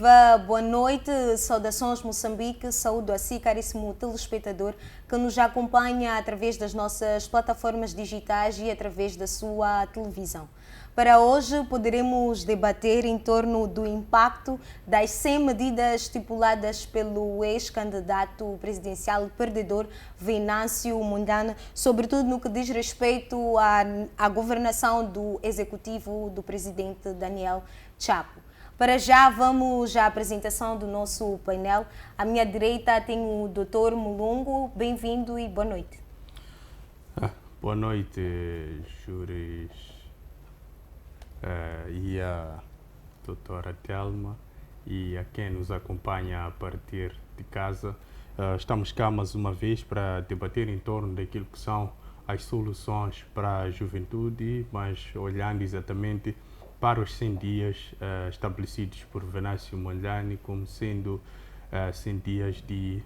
Viva, boa noite, saudações Moçambique, saúdo a si, caríssimo telespectador que nos acompanha através das nossas plataformas digitais e através da sua televisão. Para hoje poderemos debater em torno do impacto das 100 medidas estipuladas pelo ex-candidato presidencial perdedor Venâncio Mondlane, sobretudo no que diz respeito à governação do executivo do presidente Daniel Chapo. Para já, vamos à apresentação do nosso painel. À minha direita tenho o Dr. Mulungu. Bem-vindo e boa noite. Boa noite, júris e a doutora Telma e a quem nos acompanha a partir de casa. Estamos cá mais uma vez para debater em torno daquilo que são as soluções para a juventude, mas olhando exatamente para os 100 dias estabelecidos por Venâncio Mondlane como sendo 100 dias de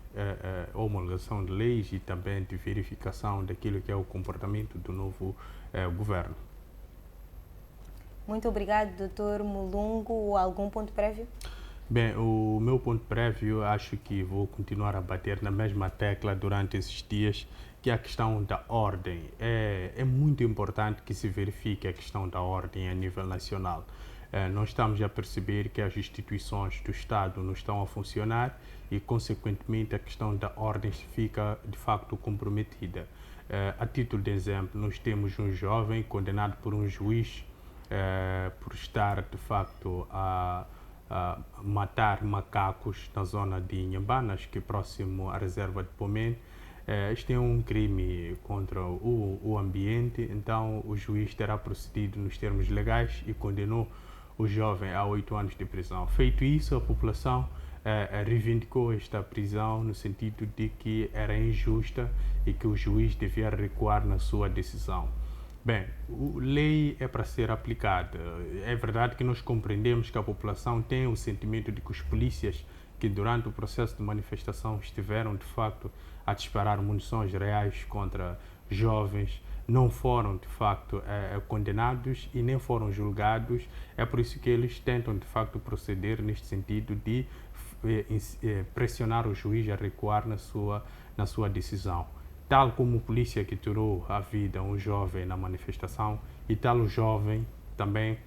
homologação de leis e também de verificação daquilo que é o comportamento do novo governo. Muito obrigado, Dr. Mulungu. Algum ponto prévio? Bem, o meu ponto prévio, acho que vou continuar a bater na mesma tecla durante esses dias, que é a questão da ordem. É muito importante que se verifique a questão da ordem a nível nacional. Nós estamos a perceber que as instituições do Estado não estão a funcionar e, consequentemente, a questão da ordem fica, de facto, comprometida. A título de exemplo, nós temos um jovem condenado por um juiz por estar, de facto, a matar macacos na zona de Inhambanas, que é próximo à reserva de Pomene. Este é um crime contra o ambiente, então o juiz terá procedido nos termos legais e condenou o jovem a 8 anos de prisão. Feito isso, a população reivindicou esta prisão no sentido de que era injusta e que o juiz devia recuar na sua decisão. Bem, a lei é para ser aplicada. É verdade que nós compreendemos que a população tem o sentimento de que os polícias que durante o processo de manifestação estiveram, de facto, a disparar munições reais contra jovens, não foram, de facto, condenados e nem foram julgados. É por isso que eles tentam, de facto, proceder neste sentido de pressionar o juiz a recuar na sua decisão. Tal como o polícia que tirou a vida a um jovem na manifestação e tal o jovem também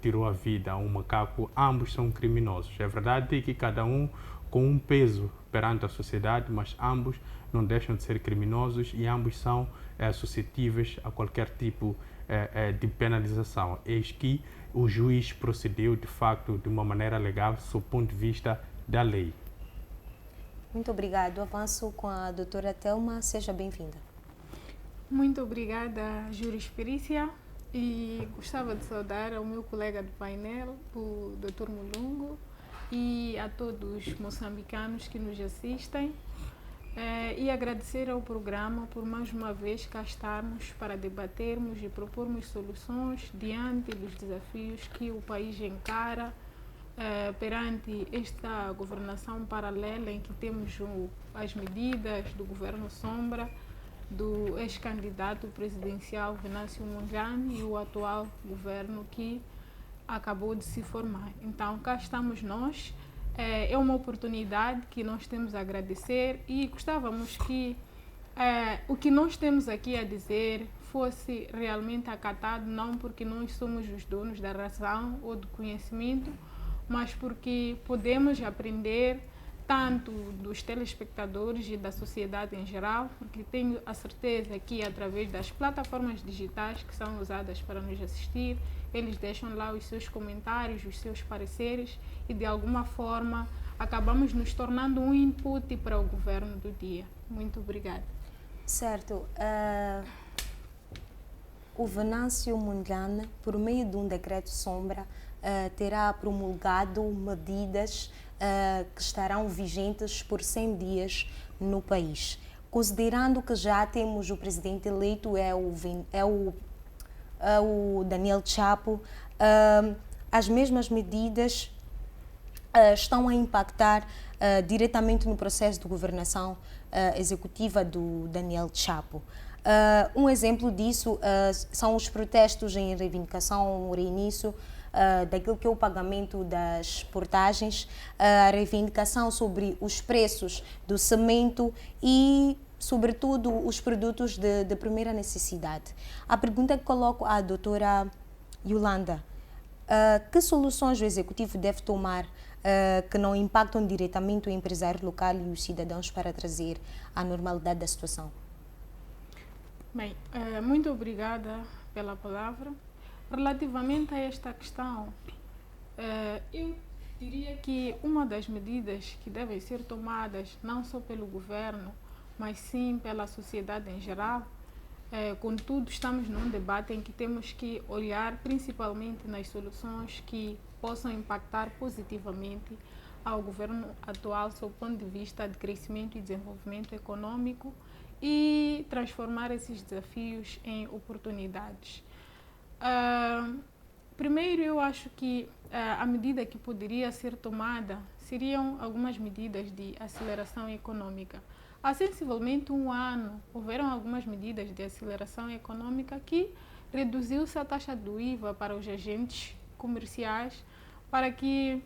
tirou a vida a um macaco, ambos são criminosos. É verdade que cada um com um peso perante a sociedade, mas ambos não deixam de ser criminosos e ambos são suscetíveis a qualquer tipo de penalização. Eis que o juiz procedeu, de facto, de uma maneira legal, sob o ponto de vista da lei. Muito obrigado. Avanço com a doutora Telma. Seja bem-vinda. Muito obrigada, Jurisperícia. E gostava de saudar ao meu colega do painel, o Dr. Mulungu, e a todos os moçambicanos que nos assistem. E agradecer ao programa por mais uma vez cá estarmos para debatermos e propormos soluções diante dos desafios que o país encara perante esta governação paralela em que temos as medidas do governo Sombra, do ex-candidato presidencial Venâncio Mondlane e o atual governo que acabou de se formar. Então, cá estamos nós. É uma oportunidade que nós temos a agradecer e gostávamos que o que nós temos aqui a dizer fosse realmente acatado, não porque nós somos os donos da razão ou do conhecimento, mas porque podemos aprender tanto dos telespectadores e da sociedade em geral, porque tenho a certeza que através das plataformas digitais que são usadas para nos assistir, eles deixam lá os seus comentários, os seus pareceres e de alguma forma acabamos nos tornando um input para o governo do dia. Muito obrigada. Certo. O Venâncio Mondlane, por meio de um decreto sombra, terá promulgado medidas que estarão vigentes por 100 dias no país. Considerando que já temos o presidente eleito, o Daniel Chapo, as mesmas medidas estão a impactar diretamente no processo de governação executiva do Daniel Chapo. Um exemplo disso são os protestos em reivindicação ao reinício daquilo que é o pagamento das portagens, a reivindicação sobre os preços do cimento e, sobretudo, os produtos de primeira necessidade. A pergunta que coloco à doutora Yolanda: que soluções o Executivo deve tomar que não impactam diretamente o empresário local e os cidadãos para trazer a normalidade da situação? Bem, muito obrigada pela palavra. Relativamente a esta questão, eu diria que uma das medidas que devem ser tomadas, não só pelo governo, mas sim pela sociedade em geral, contudo, estamos num debate em que temos que olhar principalmente nas soluções que possam impactar positivamente ao governo atual sob o ponto de vista de crescimento e desenvolvimento econômico e transformar esses desafios em oportunidades. Primeiro, eu acho que a medida que poderia ser tomada seriam algumas medidas de aceleração econômica. Há sensivelmente um ano, houveram algumas medidas de aceleração econômica que reduziu-se a taxa do IVA para os agentes comerciais para que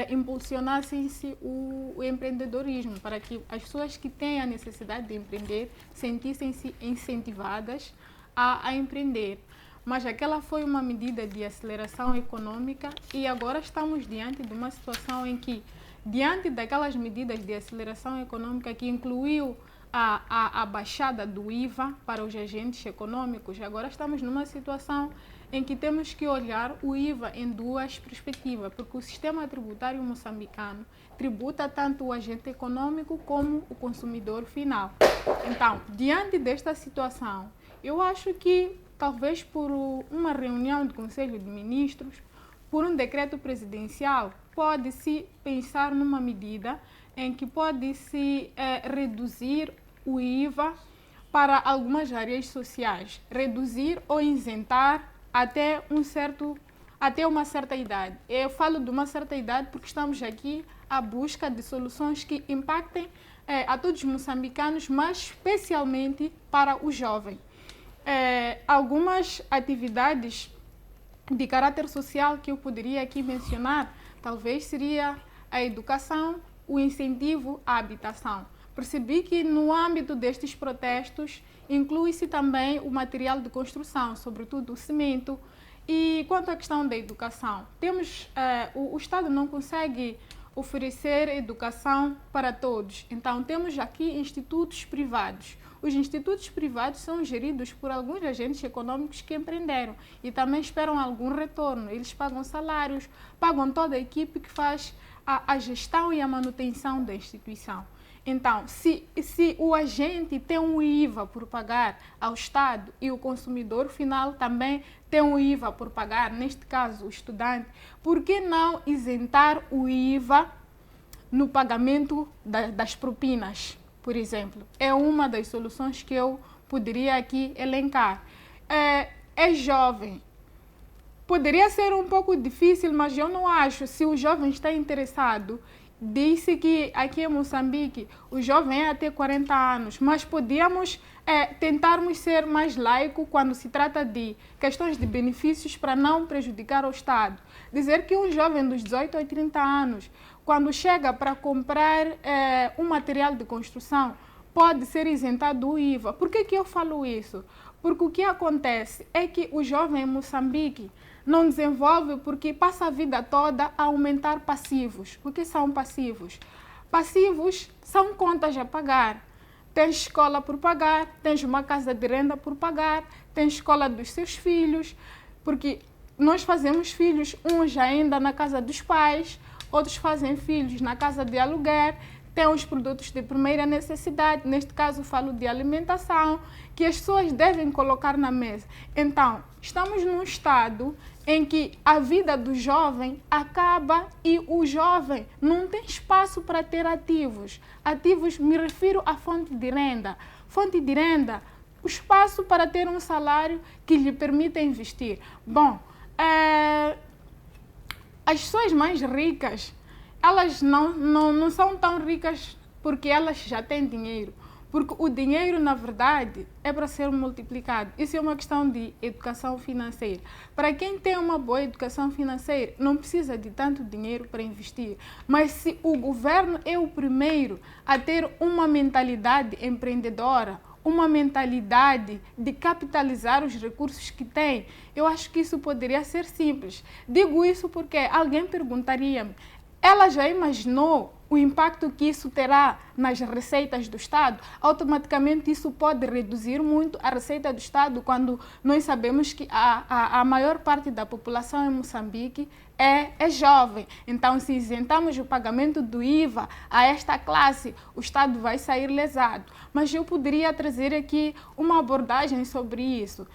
impulsionassem-se o empreendedorismo, para que as pessoas que têm a necessidade de empreender sentissem-se incentivadas a empreender. Mas aquela foi uma medida de aceleração econômica e agora estamos diante de uma situação em que, diante daquelas medidas de aceleração econômica que incluiu a baixada do IVA para os agentes econômicos, agora estamos numa situação em que temos que olhar o IVA em duas perspectivas, porque o sistema tributário moçambicano tributa tanto o agente econômico como o consumidor final. Então, diante desta situação, eu acho que talvez por uma reunião do Conselho de Ministros, por um decreto presidencial, pode-se pensar numa medida em que pode-se reduzir o IVA para algumas áreas sociais, reduzir ou isentar até uma certa idade. Eu falo de uma certa idade porque estamos aqui à busca de soluções que impactem a todos os moçambicanos, mas especialmente para o jovem. Algumas atividades de caráter social que eu poderia aqui mencionar, talvez seria a educação, o incentivo à habitação. Percebi que no âmbito destes protestos inclui-se também o material de construção, sobretudo o cimento. E quanto à questão da educação, o Estado não consegue oferecer educação para todos. Então temos aqui institutos privados. Os institutos privados são geridos por alguns agentes econômicos que empreenderam e também esperam algum retorno. Eles pagam salários, pagam toda a equipe que faz a gestão e a manutenção da instituição. Então, se o agente tem um IVA por pagar ao Estado e o consumidor final também tem um IVA por pagar, neste caso o estudante, por que não isentar o IVA no pagamento das propinas, por exemplo? É uma das soluções que eu poderia aqui elencar. É jovem. Poderia ser um pouco difícil, mas eu não acho. Se o jovem está interessado, disse que aqui em Moçambique o jovem é até 40 anos, mas podíamos tentarmos ser mais laico quando se trata de questões de benefícios para não prejudicar o Estado. Dizer que um jovem dos 18 a 30 anos, quando chega para comprar um material de construção, pode ser isentado do IVA. Por que eu falo isso? Porque o que acontece é que o jovem em Moçambique não desenvolve porque passa a vida toda a aumentar passivos. O que são passivos? Passivos são contas a pagar. Tens escola por pagar, tens uma casa de renda por pagar, tens escola dos seus filhos, porque nós fazemos filhos, uns ainda na casa dos pais, outros fazem filhos na casa de aluguer, tem os produtos de primeira necessidade, neste caso falo de alimentação, que as pessoas devem colocar na mesa. Então, estamos num estado em que a vida do jovem acaba e o jovem não tem espaço para ter ativos. Ativos, me refiro à fonte de renda. Fonte de renda, o espaço para ter um salário que lhe permita investir. Bom, as pessoas mais ricas, elas não são tão ricas porque elas já têm dinheiro. Porque o dinheiro, na verdade, é para ser multiplicado. Isso é uma questão de educação financeira. Para quem tem uma boa educação financeira, não precisa de tanto dinheiro para investir. Mas se o governo é o primeiro a ter uma mentalidade empreendedora, uma mentalidade de capitalizar os recursos que tem, eu acho que isso poderia ser simples. Digo isso porque alguém perguntaria-me, ela já imaginou o impacto que isso terá nas receitas do Estado? Automaticamente isso pode reduzir muito a receita do Estado quando nós sabemos que a maior parte da população em Moçambique é jovem. Então, se isentamos o pagamento do IVA a esta classe, o Estado vai sair lesado. Mas eu poderia trazer aqui uma abordagem sobre isso.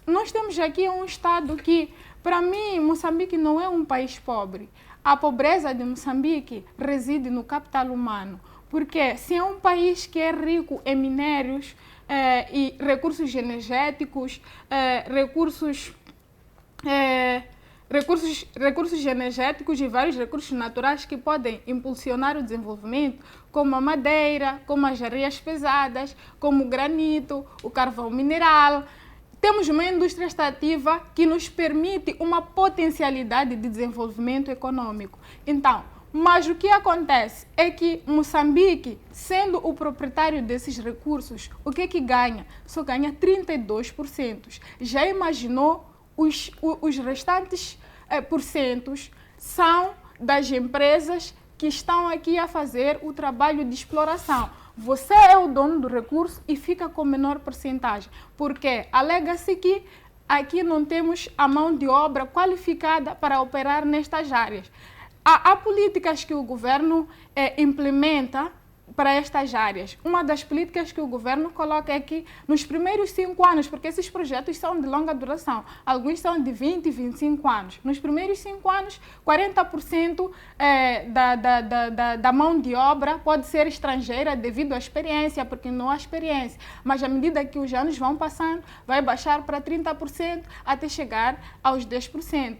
Nós temos aqui um Estado que, para mim, Moçambique não é um país pobre. A pobreza de Moçambique reside no capital humano, porque se é um país que é rico em minérios e recursos energéticos, recursos energéticos e vários recursos naturais que podem impulsionar o desenvolvimento, como a madeira, como as areias pesadas, como o granito, o carvão mineral. Temos uma indústria extrativa que nos permite uma potencialidade de desenvolvimento econômico. Então, mas o que acontece é que Moçambique, sendo o proprietário desses recursos, o que é que ganha? Só ganha 32%. Já imaginou os restantes porcentos são das empresas que estão aqui a fazer o trabalho de exploração. Você é o dono do recurso e fica com menor porcentagem, porque alega-se que aqui não temos a mão de obra qualificada para operar nestas áreas. Há políticas que o governo implementa para estas áreas. Uma das políticas que o governo coloca é que nos primeiros 5 anos, porque esses projetos são de longa duração, alguns são de 20 e 25 anos. Nos primeiros 5 anos, 40% da mão de obra pode ser estrangeira devido à experiência, porque não há experiência. Mas à medida que os anos vão passando, vai baixar para 30% até chegar aos 10%.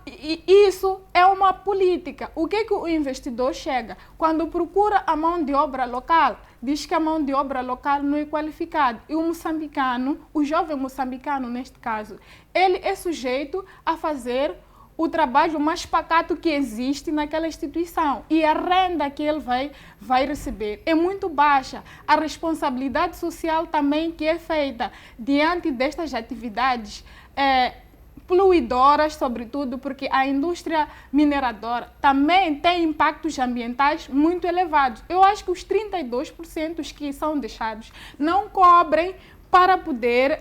E isso é uma política. O que o investidor chega? Quando procura a mão de obra local, diz que a mão de obra local não é qualificada. E o moçambicano, o jovem moçambicano neste caso, ele é sujeito a fazer o trabalho mais pacato que existe naquela instituição. E a renda que ele vai receber é muito baixa. A responsabilidade social também que é feita diante destas atividades poluidoras, sobretudo, porque a indústria mineradora também tem impactos ambientais muito elevados. Eu acho que os 32% que são deixados não cobrem para poder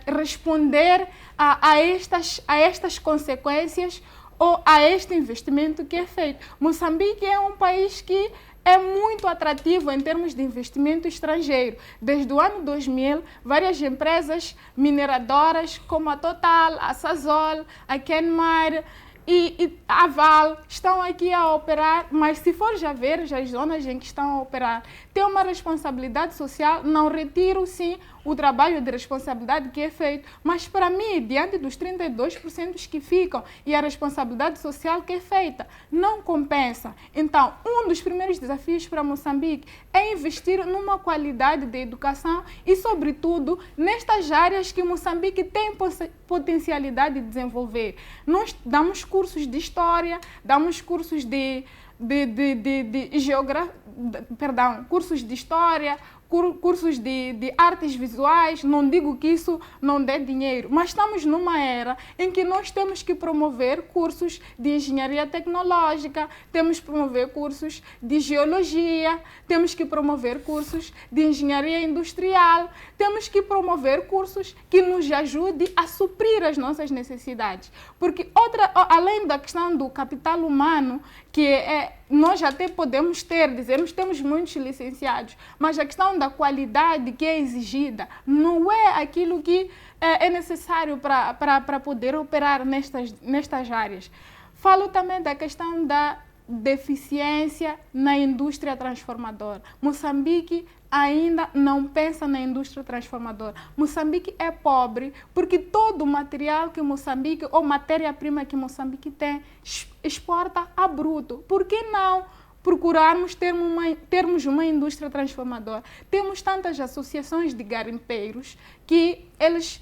responder a estas consequências ou a este investimento que é feito. Moçambique é um país que é muito atrativo em termos de investimento estrangeiro. Desde o ano 2000, várias empresas mineradoras como a Total, a Sasol, a Kenmare e a Vale estão aqui a operar, mas se for já ver as zonas em que estão a operar, tem uma responsabilidade social, não retiro sim o trabalho de responsabilidade que é feito, mas para mim, diante dos 32% que ficam e a responsabilidade social que é feita, não compensa. Então, um dos primeiros desafios para Moçambique é investir numa qualidade de educação e, sobretudo, nestas áreas que Moçambique tem potencialidade de desenvolver. Nós damos cursos de história, damos cursos cursos de história, cursos de artes visuais. Não digo que isso não dê dinheiro, mas estamos numa era em que nós temos que promover cursos de engenharia tecnológica, temos que promover cursos de geologia, temos que promover cursos de engenharia industrial, temos que promover cursos que nos ajudem a suprir as nossas necessidades. Porque além da questão do capital humano, que nós até podemos dizemos que temos muitos licenciados, mas a questão da qualidade que é exigida não é aquilo que é necessário para poder operar nestas áreas. Falo também da questão da deficiência na indústria transformadora. Moçambique ainda não pensa na indústria transformadora. Moçambique é pobre porque todo o material que Moçambique, ou matéria-prima que Moçambique tem, exporta a bruto. Por que não procurarmos termos uma indústria transformadora. Temos tantas associações de garimpeiros que eles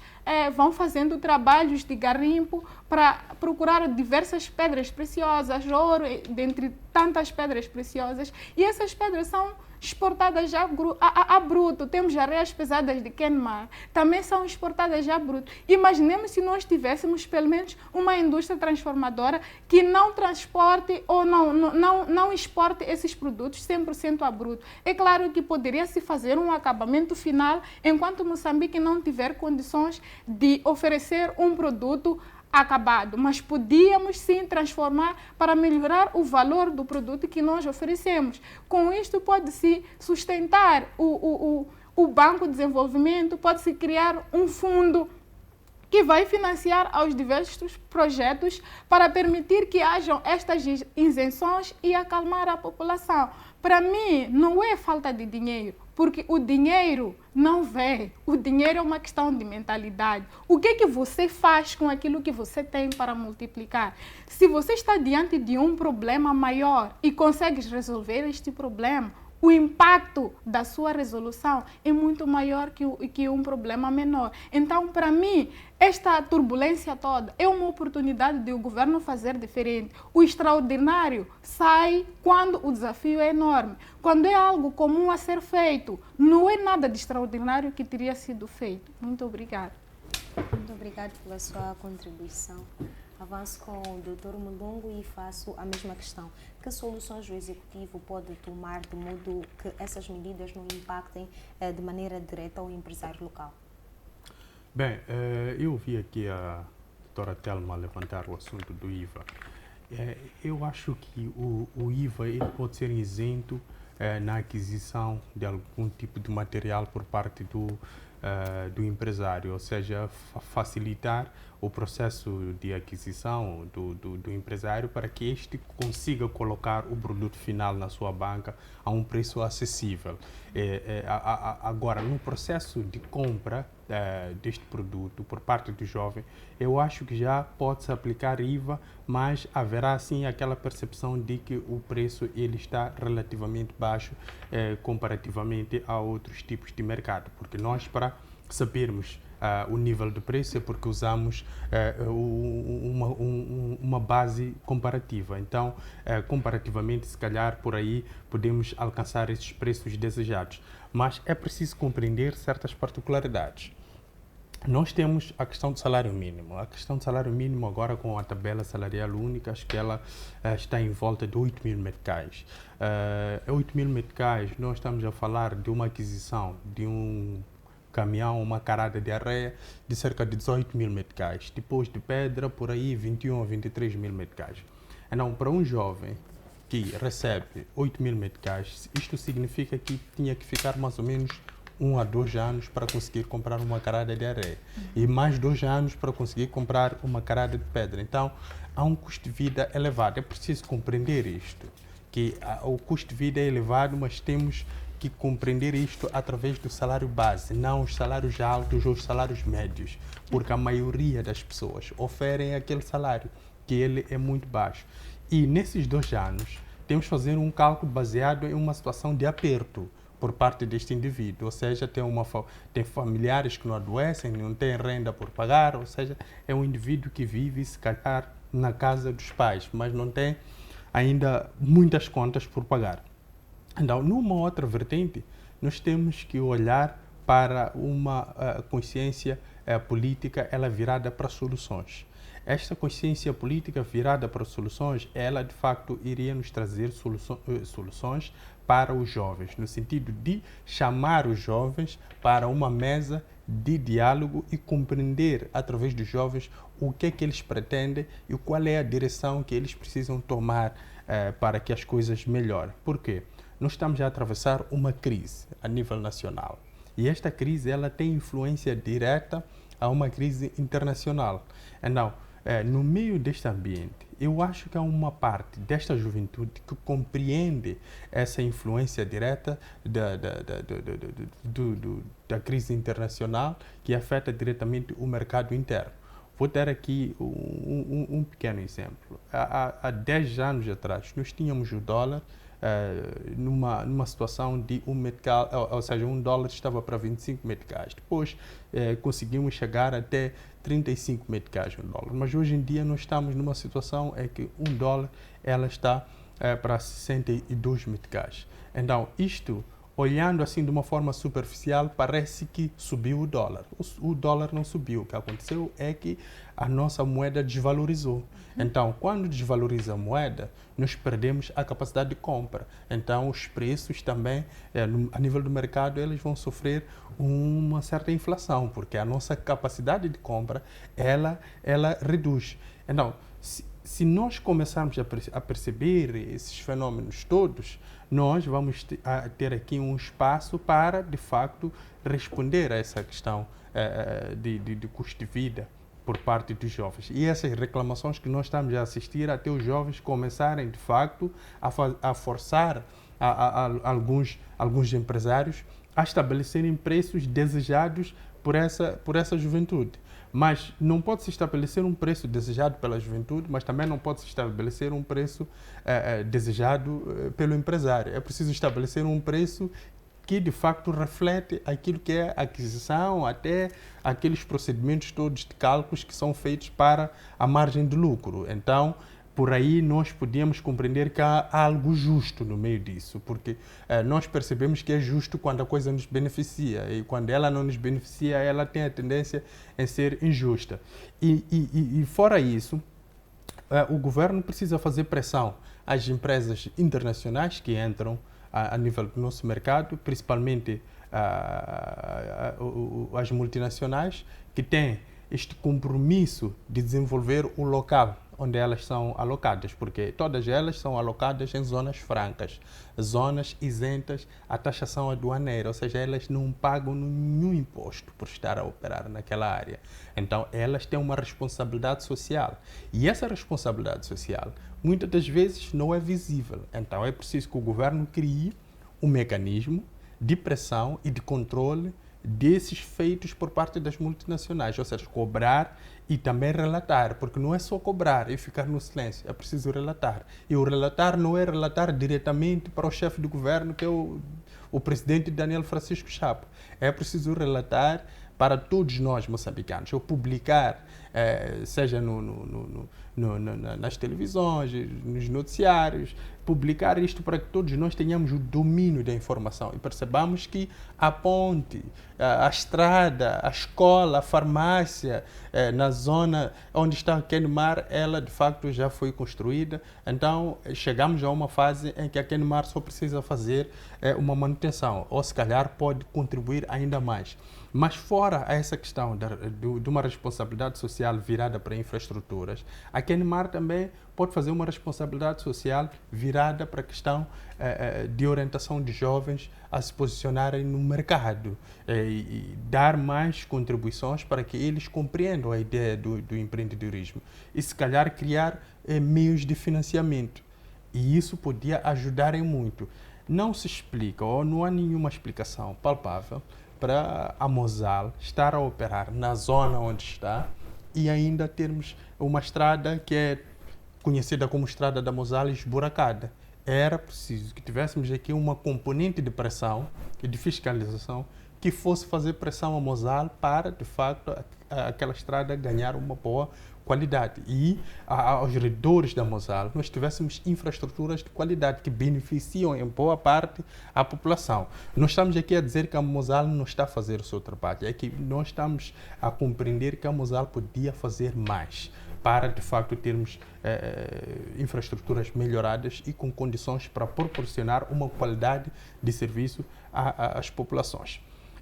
vão fazendo trabalhos de garimpo para procurar diversas pedras preciosas, ouro, dentre tantas pedras preciosas, e essas pedras são exportadas já a bruto. Temos areias pesadas de Kenmar, também são exportadas já a bruto. Imaginemos se nós tivéssemos pelo menos uma indústria transformadora que não transporte ou não exporte esses produtos 100% a bruto. É claro que poderia-se fazer um acabamento final enquanto Moçambique não tiver condições de oferecer um produto acabado, mas podíamos sim transformar para melhorar o valor do produto que nós oferecemos. Com isto pode-se sustentar o Banco de Desenvolvimento, pode-se criar um fundo que vai financiar aos diversos projetos para permitir que hajam estas isenções e acalmar a população. Para mim, não é falta de dinheiro, porque o dinheiro não vem. O dinheiro é uma questão de mentalidade. O que é que você faz com aquilo que você tem para multiplicar? Se você está diante de um problema maior e consegues resolver este problema, o impacto da sua resolução é muito maior que um problema menor. Então, para mim, esta turbulência toda é uma oportunidade de o governo fazer diferente. O extraordinário sai quando o desafio é enorme. Quando é algo comum a ser feito, não é nada de extraordinário que teria sido feito. Muito obrigada. Muito obrigada pela sua contribuição. Avanço com o Dr. Mulungu e faço a mesma questão. Que soluções o Executivo pode tomar de modo que essas medidas não impactem de maneira direta o empresário local? Bem, eu ouvi aqui a doutora Telma levantar o assunto do IVA. Eu acho que o IVA ele pode ser isento na aquisição de algum tipo de material por parte do empresário, ou seja, facilitar o processo de aquisição do empresário para que este consiga colocar o produto final na sua banca a um preço acessível. Agora, no processo de compra deste produto por parte do jovem, eu acho que já pode-se aplicar IVA, mas haverá sim aquela percepção de que o preço ele está relativamente baixo comparativamente a outros tipos de mercado, porque nós, para sabermos o nível de preço, é porque usamos uma base comparativa. Então, comparativamente, se calhar por aí podemos alcançar esses preços desejados. Mas é preciso compreender certas particularidades. Nós temos a questão do salário mínimo. A questão do salário mínimo agora com a tabela salarial única, acho que ela está em volta de 8.000 meticais. 8.000 meticais, nós estamos a falar de uma aquisição de um caminhão, uma carada de areia de cerca de 18.000 meticais. Depois de pedra, por aí 21 a 23.000 meticais. Então, para um jovem que recebe 8.000 meticais, isto significa que tinha que ficar mais ou menos 1 a 2 anos para conseguir comprar uma carada de areia e mais 2 anos para conseguir comprar uma carada de pedra. Então, há um custo de vida elevado. É preciso compreender isto, que o custo de vida é elevado, mas temos que compreender isto através do salário base, não os salários altos ou os salários médios, porque a maioria das pessoas oferem aquele salário, que ele é muito baixo. E nesses 2 anos, temos que fazer um cálculo baseado em uma situação de aperto por parte deste indivíduo, ou seja, tem familiares que não adoecem, não tem renda por pagar, ou seja, é um indivíduo que vive, se calhar, na casa dos pais, mas não tem ainda muitas contas por pagar. Então, numa outra vertente, nós temos que olhar para uma consciência política, ela virada para soluções. Esta consciência política virada para soluções, ela de facto iria nos trazer soluções para os jovens, no sentido de chamar os jovens para uma mesa de diálogo e compreender através dos jovens o que é que eles pretendem e qual é a direção que eles precisam tomar para que as coisas melhorem. Por quê? Nós estamos a atravessar uma crise a nível nacional e esta crise ela tem influência direta a uma crise internacional. Então, no meio deste ambiente, eu acho que há uma parte desta juventude que compreende essa influência direta da crise internacional que afeta diretamente o mercado interno. Vou dar aqui um pequeno exemplo. Há 10 anos atrás, nós tínhamos o dólar numa situação de um meticais, ou seja, $1 estava para 25 meticais. Depois conseguimos chegar até 35 meticais no dólar. Mas hoje em dia nós estamos numa situação em que $1 ela está para 62 meticais. Então, isto, olhando assim de uma forma superficial, parece que subiu o dólar. O dólar não subiu. O que aconteceu é que a nossa moeda desvalorizou. Então, quando desvaloriza a moeda, nós perdemos a capacidade de compra. Então, os preços também, a nível do mercado, eles vão sofrer uma certa inflação, porque a nossa capacidade de compra, ela reduz. Então, se nós começarmos a perceber esses fenômenos todos, nós vamos ter aqui um espaço para, de facto, responder a essa questão de custo de vida por parte dos jovens. E essas reclamações que nós estamos a assistir até os jovens começarem, de facto, a forçar alguns empresários a estabelecerem preços desejados por essa juventude. Mas não pode-se estabelecer um preço desejado pela juventude, mas também não pode-se estabelecer um preço desejado pelo empresário. É preciso estabelecer um preço que, de facto, reflete aquilo que é a aquisição, até aqueles procedimentos todos de cálculos que são feitos para a margem de lucro. Então, por aí nós podíamos compreender que há algo justo no meio disso, porque nós percebemos que é justo quando a coisa nos beneficia, e quando ela não nos beneficia, ela tem a tendência em ser injusta. E fora isso, o governo precisa fazer pressão às empresas internacionais que entram a nível do nosso mercado, principalmente as multinacionais, que têm este compromisso de desenvolver o local onde elas são alocadas, porque todas elas são alocadas em zonas francas, zonas isentas à taxação aduaneira, ou seja, elas não pagam nenhum imposto por estar a operar naquela área. Então, elas têm uma responsabilidade social. E essa responsabilidade social, muitas das vezes, não é visível. Então, é preciso que o governo crie um mecanismo de pressão e de controle desses feitos por parte das multinacionais, ou seja, cobrar e também relatar, porque não é só cobrar e ficar no silêncio, é preciso relatar. E o relatar não é relatar diretamente para o chefe do governo, que é o presidente Daniel Francisco Chapo. É preciso relatar para todos nós moçambicanos, ou publicar, seja nas televisões, nos noticiários, publicar isto para que todos nós tenhamos o domínio da informação e percebamos que a ponte, a estrada, a escola, a farmácia, na zona onde está Kenmar, ela de facto já foi construída. Então chegamos a uma fase em que a Kenmar só precisa fazer uma manutenção, ou se calhar pode contribuir ainda mais. Mas fora essa questão de uma responsabilidade social virada para infraestruturas, a Kenmar também pode fazer uma responsabilidade social virada para a questão de orientação de jovens a se posicionarem no mercado e dar mais contribuições para que eles compreendam a ideia do empreendedorismo e se calhar criar meios de financiamento. E isso podia ajudar em muito. Não se explica ou não há nenhuma explicação palpável para a Mosal estar a operar na zona onde está e ainda termos uma estrada que é conhecida como Estrada da Mosal esburacada. Era preciso que tivéssemos aqui uma componente de pressão e de fiscalização que fosse fazer pressão a Mosal para, de facto, aquela estrada ganhar uma boa qualidade. E aos redores da Mosal nós tivéssemos infraestruturas de qualidade que beneficiam em boa parte a população. Nós estamos aqui a dizer que a Mosal não está a fazer o seu trabalho, é que nós estamos a compreender que a Mosal podia fazer mais para, de facto, termos infraestruturas melhoradas e com condições para proporcionar uma qualidade de serviço às populações.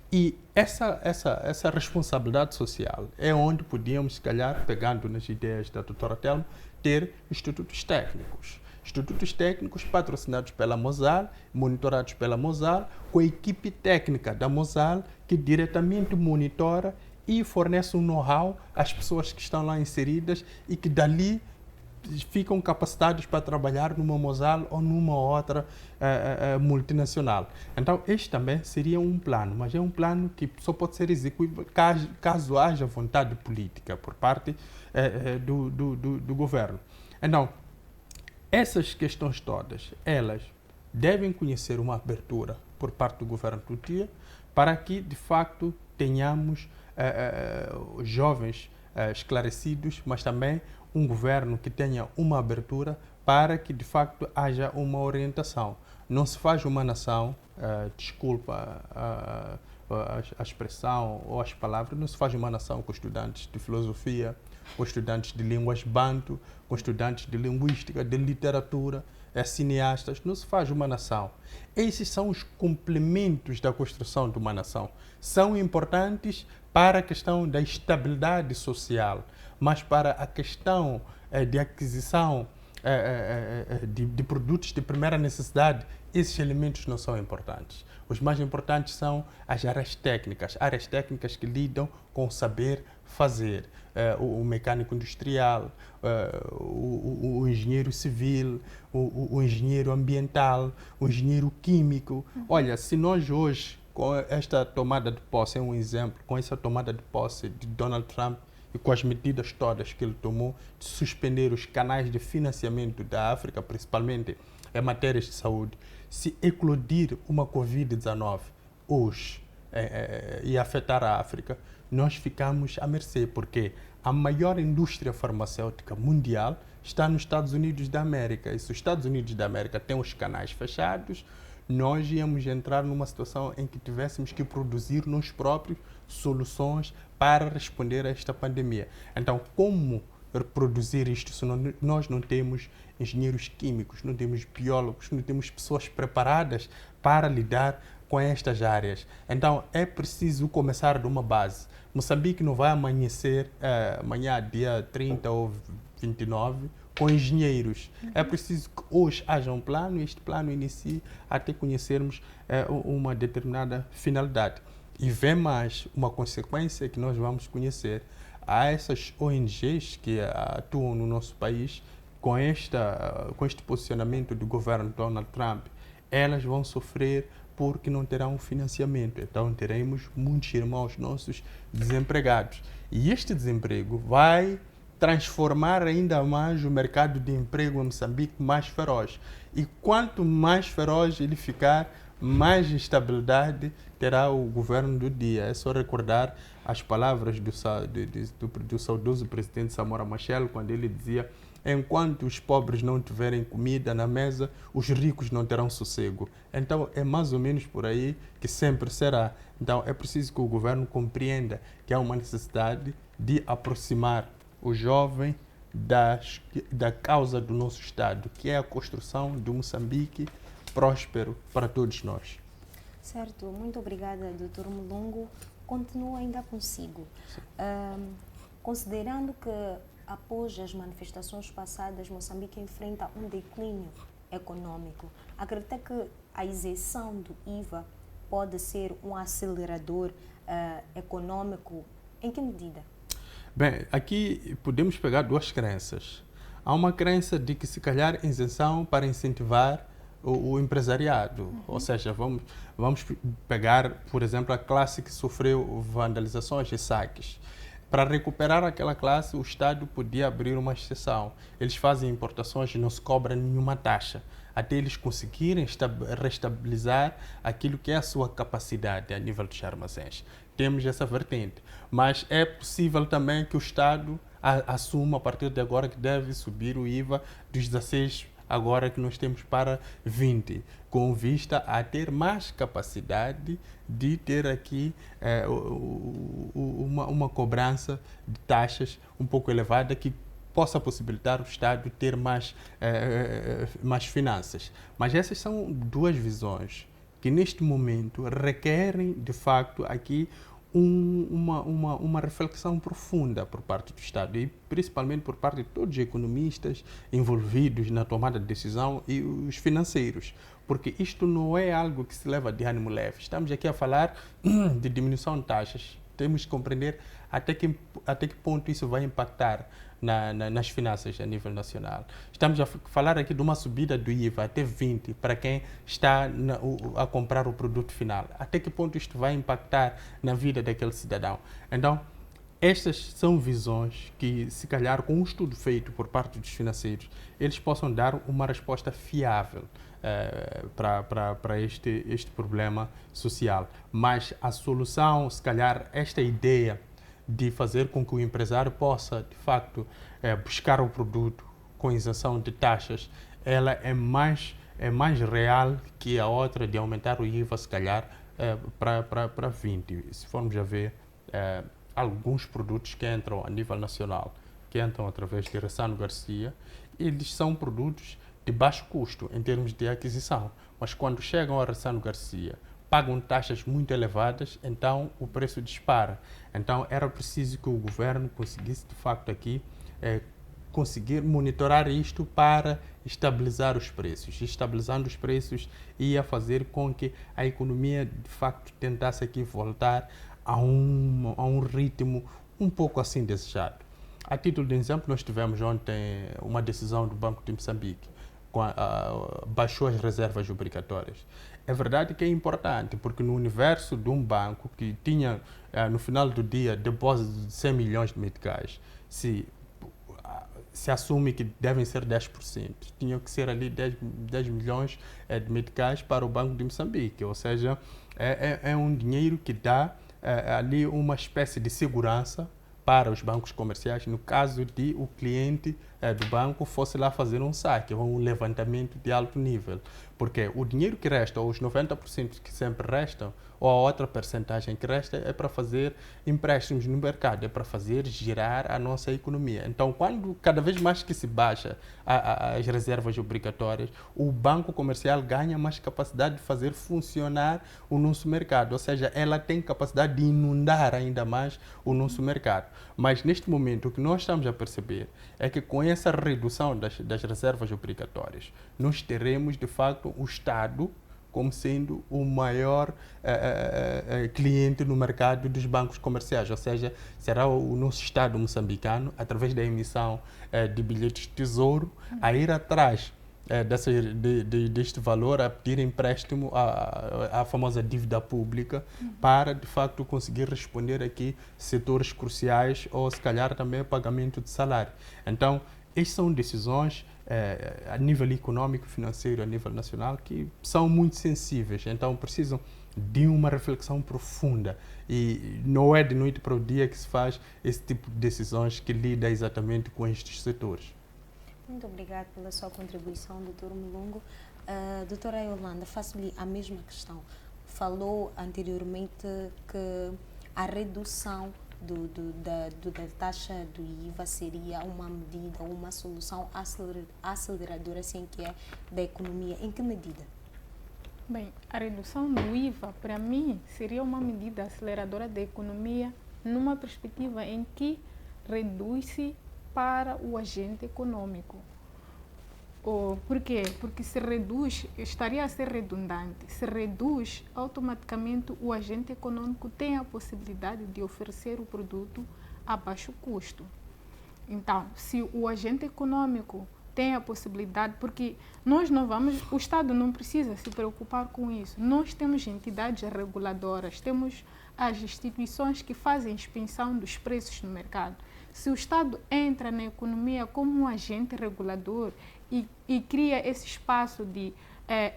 E essa responsabilidade social é onde podíamos, se calhar, pegando nas ideias da doutora Telma, ter institutos técnicos. Institutos técnicos patrocinados pela Mosal, monitorados pela Mosal, com a equipe técnica da Mosal, que diretamente monitora e fornece um know-how às pessoas que estão lá inseridas e que dali ficam capacitados para trabalhar numa Mosal ou numa outra multinacional. Então, este também seria um plano, mas é um plano que só pode ser execuível caso haja vontade política por parte do governo. Então, essas questões todas, elas devem conhecer uma abertura por parte do governo do dia para que, de facto, tenhamos jovens esclarecidos, mas também um governo que tenha uma abertura para que, de facto, haja uma orientação. Não se faz uma nação, desculpa a expressão ou as palavras, não se faz uma nação com estudantes de filosofia, com estudantes de línguas banto, com estudantes de linguística, de literatura, cineastas, não se faz uma nação. Esses são os complementos da construção de uma nação. São importantes para a questão da estabilidade social, mas para a questão de aquisição de produtos de primeira necessidade, esses elementos não são importantes. Os mais importantes são as áreas técnicas que lidam com o saber fazer, o mecânico industrial, o engenheiro civil, o engenheiro ambiental, o engenheiro químico. Olha, se nós hoje, com esta tomada de posse, é um exemplo, com essa tomada de posse de Donald Trump e com as medidas todas que ele tomou de suspender os canais de financiamento da África, principalmente em matérias de saúde, se eclodir uma Covid-19 hoje e afetar a África, nós ficamos à mercê, porque a maior indústria farmacêutica mundial está nos Estados Unidos da América. E se os Estados Unidos da América têm os canais fechados, nós íamos entrar numa situação em que tivéssemos que produzir nós próprios soluções para responder a esta pandemia. Então, como produzir isto se nós não temos engenheiros químicos, não temos biólogos, não temos pessoas preparadas para lidar com estas áreas? Então, é preciso começar de uma base. Moçambique não vai amanhecer amanhã, dia 30 ou 29, com engenheiros. É preciso que hoje haja um plano e este plano inicie até conhecermos uma determinada finalidade. E vem mais uma consequência que nós vamos conhecer. Há essas ONGs que atuam no nosso país com este posicionamento do governo Donald Trump. Elas vão sofrer porque não terão financiamento. Então teremos muitos irmãos nossos desempregados. E este desemprego vai transformar ainda mais o mercado de emprego em Moçambique mais feroz. E quanto mais feroz ele ficar, mais instabilidade terá o governo do dia. É só recordar as palavras do saudoso presidente Samora Machel, quando ele dizia: enquanto os pobres não tiverem comida na mesa, os ricos não terão sossego. Então, é mais ou menos por aí que sempre será. Então, é preciso que o governo compreenda que há uma necessidade de aproximar o jovem da causa do nosso Estado, que é a construção de Moçambique próspero para todos nós. Certo, muito obrigada, Dr. Mulungu. Continuo ainda consigo. Considerando que após as manifestações passadas, Moçambique enfrenta um declínio econômico, acredita que a isenção do IVA pode ser um acelerador econômico? Em que medida? Bem, aqui podemos pegar duas crenças. Há uma crença de que se calhar isenção para incentivar o empresariado, ou seja, vamos pegar, por exemplo, a classe que sofreu vandalizações e saques. Para recuperar aquela classe, o Estado podia abrir uma exceção. Eles fazem importações e não se cobra nenhuma taxa, até eles conseguirem restabilizar aquilo que é a sua capacidade a nível dos armazéns. Temos essa vertente, mas é possível também que o Estado assuma a partir de agora que deve subir o IVA dos 16 agora que nós temos para 20, com vista a ter mais capacidade de ter aqui uma cobrança de taxas um pouco elevada que possa possibilitar o Estado ter mais finanças. Mas essas são duas visões que neste momento requerem de facto aqui uma reflexão profunda por parte do Estado e principalmente por parte de todos os economistas envolvidos na tomada de decisão e os financeiros, porque isto não é algo que se leva de ânimo leve. Estamos aqui a falar de diminuição de taxas. Temos que compreender até que ponto isso vai impactar nas finanças a nível nacional. Estamos a falar aqui de uma subida do IVA até 20 para quem está a comprar o produto final. Até que ponto isto vai impactar na vida daquele cidadão? Então, Estas são visões que, se calhar, com um estudo feito por parte dos financeiros, eles possam dar uma resposta fiável para este problema social. Mas a solução, se calhar, esta ideia de fazer com que o empresário possa, de facto, buscar o produto com isenção de taxas, ela é mais real que a outra de aumentar o IVA, se calhar, para 20. Se formos a ver alguns produtos que entram a nível nacional, que entram através de Ressano Garcia, eles são produtos de baixo custo em termos de aquisição, mas quando chegam a Ressano Garcia, pagam taxas muito elevadas, então o preço dispara. Então era preciso que o governo conseguisse, de facto, aqui conseguir monitorar isto para estabilizar os preços. Estabilizando os preços ia fazer com que a economia, de facto, tentasse aqui voltar a um ritmo um pouco assim desejado. A título de exemplo, nós tivemos ontem uma decisão do Banco de Moçambique, baixou as reservas obrigatórias. É verdade que é importante, porque no universo de um banco que tinha, no final do dia, depósitos de 100 milhões de meticais, se assume que devem ser 10%. Tinham que ser ali 10 milhões de meticais para o Banco de Moçambique, ou seja, é um dinheiro que dá ali uma espécie de segurança para os bancos comerciais, no caso de o cliente do banco fosse lá fazer um saque, um levantamento de alto nível. Porque o dinheiro que resta, ou os 90% que sempre restam, ou a outra percentagem que resta, é para fazer empréstimos no mercado, é para fazer girar a nossa economia. Então, cada vez mais que se baixa as reservas obrigatórias, o banco comercial ganha mais capacidade de fazer funcionar o nosso mercado, ou seja, ela tem capacidade de inundar ainda mais o nosso mercado. Mas, neste momento, o que nós estamos a perceber é que com essa redução das reservas obrigatórias, nós teremos, de facto, o Estado como sendo o maior cliente no mercado dos bancos comerciais, ou seja, será o nosso Estado moçambicano, através da emissão de bilhetes de tesouro, a ir atrás deste valor, a pedir empréstimo à famosa dívida pública, para, de facto, conseguir responder aqui setores cruciais ou, se calhar, também pagamento de salário. Então, estas são decisões a nível econômico, financeiro, a nível nacional, que são muito sensíveis, então precisam de uma reflexão profunda, e não é de noite para o dia que se faz esse tipo de decisões que lida exatamente com estes setores. Muito obrigada pela sua contribuição, Dr. Mulungu. Doutora Yolanda, faço-lhe a mesma questão. Falou anteriormente que a redução da taxa do IVA seria uma medida, uma solução aceleradora, assim, que é da economia. Em que medida? Bem, a redução do IVA, para mim, seria uma medida aceleradora da economia numa perspectiva em que reduz-se para o agente econômico. Por quê? Porque se reduz, estaria a ser redundante, se reduz, automaticamente o agente econômico tem a possibilidade de oferecer o produto a baixo custo. Então, se o agente econômico tem a possibilidade, porque nós não vamos, o Estado não precisa se preocupar com isso. Nós temos entidades reguladoras, temos as instituições que fazem inspeção dos preços no mercado. Se o Estado entra na economia como um agente regulador e cria esse espaço de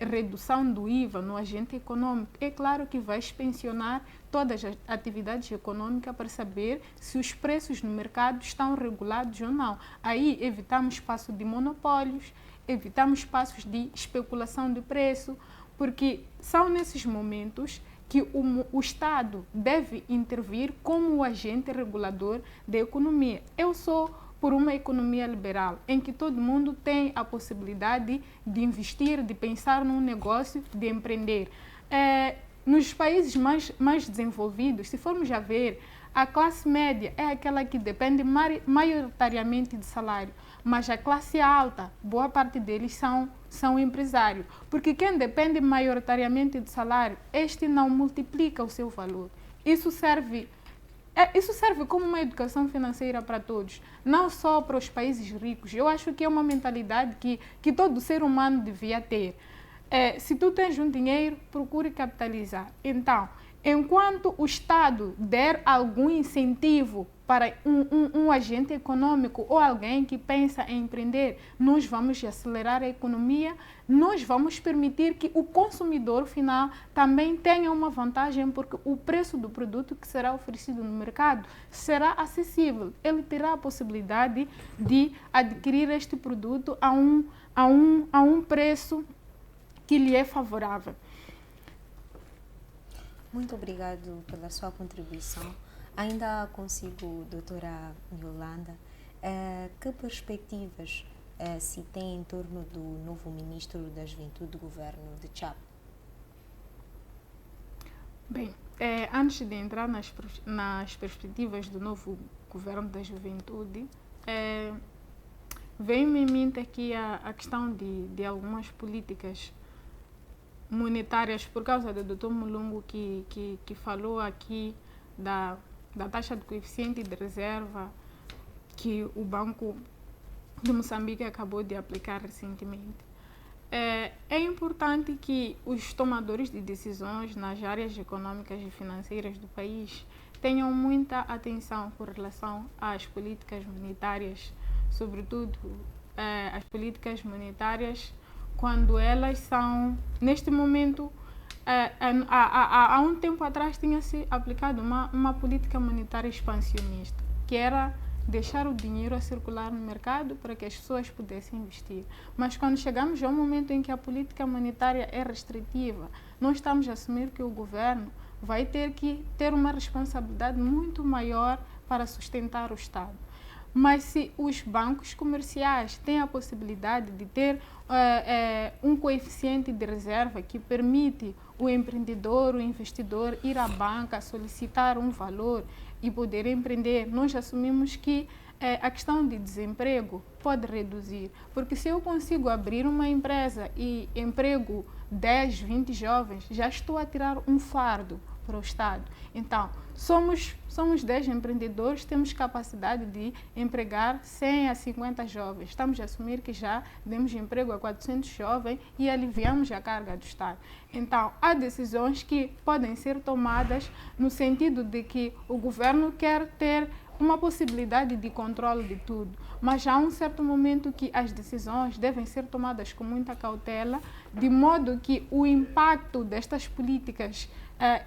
redução do IVA no agente econômico, é claro que vai inspecionar todas as atividades econômicas para saber se os preços no mercado estão regulados ou não. Aí evitamos espaço de monopólios, evitamos espaços de especulação de preço, porque são nesses momentos que o Estado deve intervir como o agente regulador da economia. Eu sou por uma economia liberal, em que todo mundo tem a possibilidade de investir, de pensar num negócio, de empreender. Nos países mais desenvolvidos, se formos a ver, a classe média é aquela que depende maioritariamente de salário, mas a classe alta, boa parte deles são empresários, porque quem depende maioritariamente de salário, este não multiplica o seu valor. Isso serve como uma educação financeira para todos, não só para os países ricos. Eu acho que é uma mentalidade que todo ser humano devia ter. Se tu tens um dinheiro, procure capitalizar. Então, enquanto o Estado der algum incentivo para um agente econômico ou alguém que pensa em empreender, nós vamos acelerar a economia, nós vamos permitir que o consumidor final também tenha uma vantagem, porque o preço do produto que será oferecido no mercado será acessível. Ele terá a possibilidade de adquirir este produto a um preço que lhe é favorável. Muito obrigado pela sua contribuição. Ainda consigo, doutora Yolanda, que perspectivas se tem em torno do novo ministro da Juventude do governo de Chad? Bem, antes de entrar nas perspectivas do novo governo da Juventude, vem-me em mente aqui a questão de algumas políticas monetárias, por causa do Dr. Mulungu que falou aqui da taxa de coeficiente de reserva que o Banco de Moçambique acabou de aplicar recentemente. É importante que os tomadores de decisões nas áreas econômicas e financeiras do país tenham muita atenção com relação às políticas monetárias, sobretudo as políticas monetárias quando elas são, neste momento, há um tempo atrás tinha-se aplicado uma política monetária expansionista, que era deixar o dinheiro a circular no mercado para que as pessoas pudessem investir. Mas quando chegamos a um momento em que a política monetária é restritiva, nós estamos a assumir que o governo vai ter que ter uma responsabilidade muito maior para sustentar o Estado. Mas se os bancos comerciais têm a possibilidade de ter um coeficiente de reserva que permite o empreendedor, o investidor ir à banca, solicitar um valor e poder empreender, nós assumimos que a questão de desemprego pode reduzir. Porque se eu consigo abrir uma empresa e emprego 10, 20 jovens, já estou a tirar um fardo para o Estado. Então, somos 10 empreendedores, temos capacidade de empregar 100 a 50 jovens. Estamos a assumir que já demos emprego a 400 jovens e aliviamos a carga do Estado. Então, há decisões que podem ser tomadas no sentido de que o governo quer ter uma possibilidade de controle de tudo, mas há um certo momento que as decisões devem ser tomadas com muita cautela, de modo que o impacto destas políticas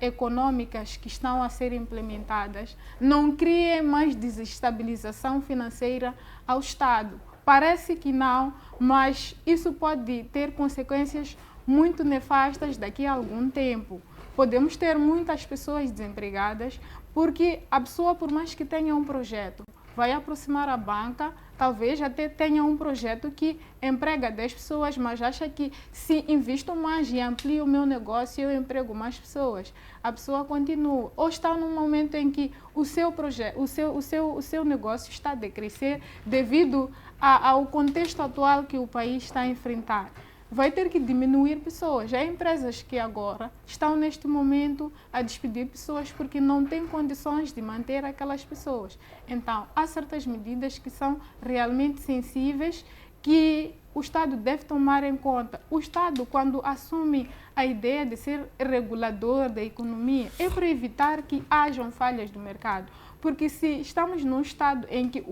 econômicas que estão a ser implementadas não criem mais desestabilização financeira ao Estado. Parece que não, mas isso pode ter consequências muito nefastas daqui a algum tempo. Podemos ter muitas pessoas desempregadas, porque a pessoa, por mais que tenha um projeto, vai aproximar a banca, talvez até tenha um projeto que emprega 10 pessoas, mas acha que se invisto mais e amplio o meu negócio, eu emprego mais pessoas. A pessoa continua. Ou está num momento em que o seu projeto, o seu negócio está a decrescer devido ao contexto atual que o país está a enfrentar. Vai ter que diminuir pessoas. Há empresas que agora estão neste momento a despedir pessoas porque não têm condições de manter aquelas pessoas. Então, há certas medidas que são realmente sensíveis que o Estado deve tomar em conta. O Estado, quando assume a ideia de ser regulador da economia, é para evitar que hajam falhas do mercado. Porque se estamos num Estado em que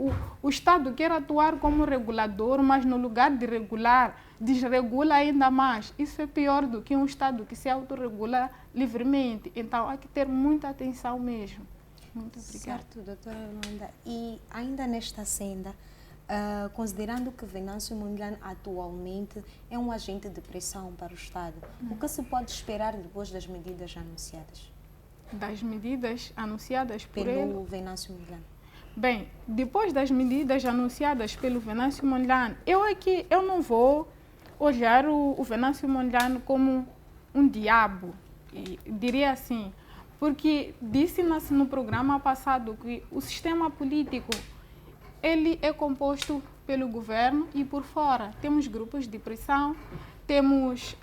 o Estado quer atuar como regulador, mas no lugar de regular, desregula ainda mais, isso é pior do que um Estado que se autorregula livremente. Então, há que ter muita atenção mesmo. Muito obrigada. Certo, doutora Yolanda. E ainda nesta senda, considerando que Venâncio Mondlane atualmente é um agente de pressão para o Estado, o que se pode esperar depois das medidas anunciadas? Das medidas anunciadas por ele? Pelo Venâncio Mondlane. Bem, depois das medidas anunciadas pelo Venâncio Mondlane, eu não vou olhar o Venâncio Mondlane como um diabo, diria assim, porque disse-se no programa passado que o sistema político ele é composto pelo governo e por fora. Temos grupos de pressão, temos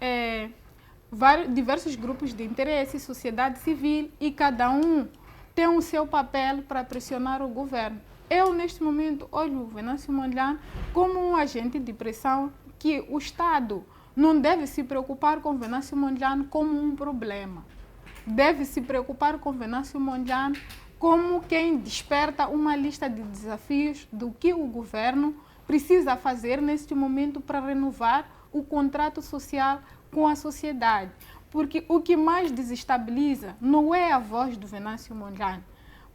diversos grupos de interesse, sociedade civil, e cada um tem o seu papel para pressionar o governo. Eu, neste momento, olho o Venâncio Mondlane como um agente de pressão que o Estado não deve se preocupar com o Venâncio Mondlane como um problema. deve se preocupar com Venâncio Mondlane como quem desperta uma lista de desafios do que o governo precisa fazer neste momento para renovar o contrato social com a sociedade. Porque o que mais desestabiliza não é a voz do Venâncio Mondlane.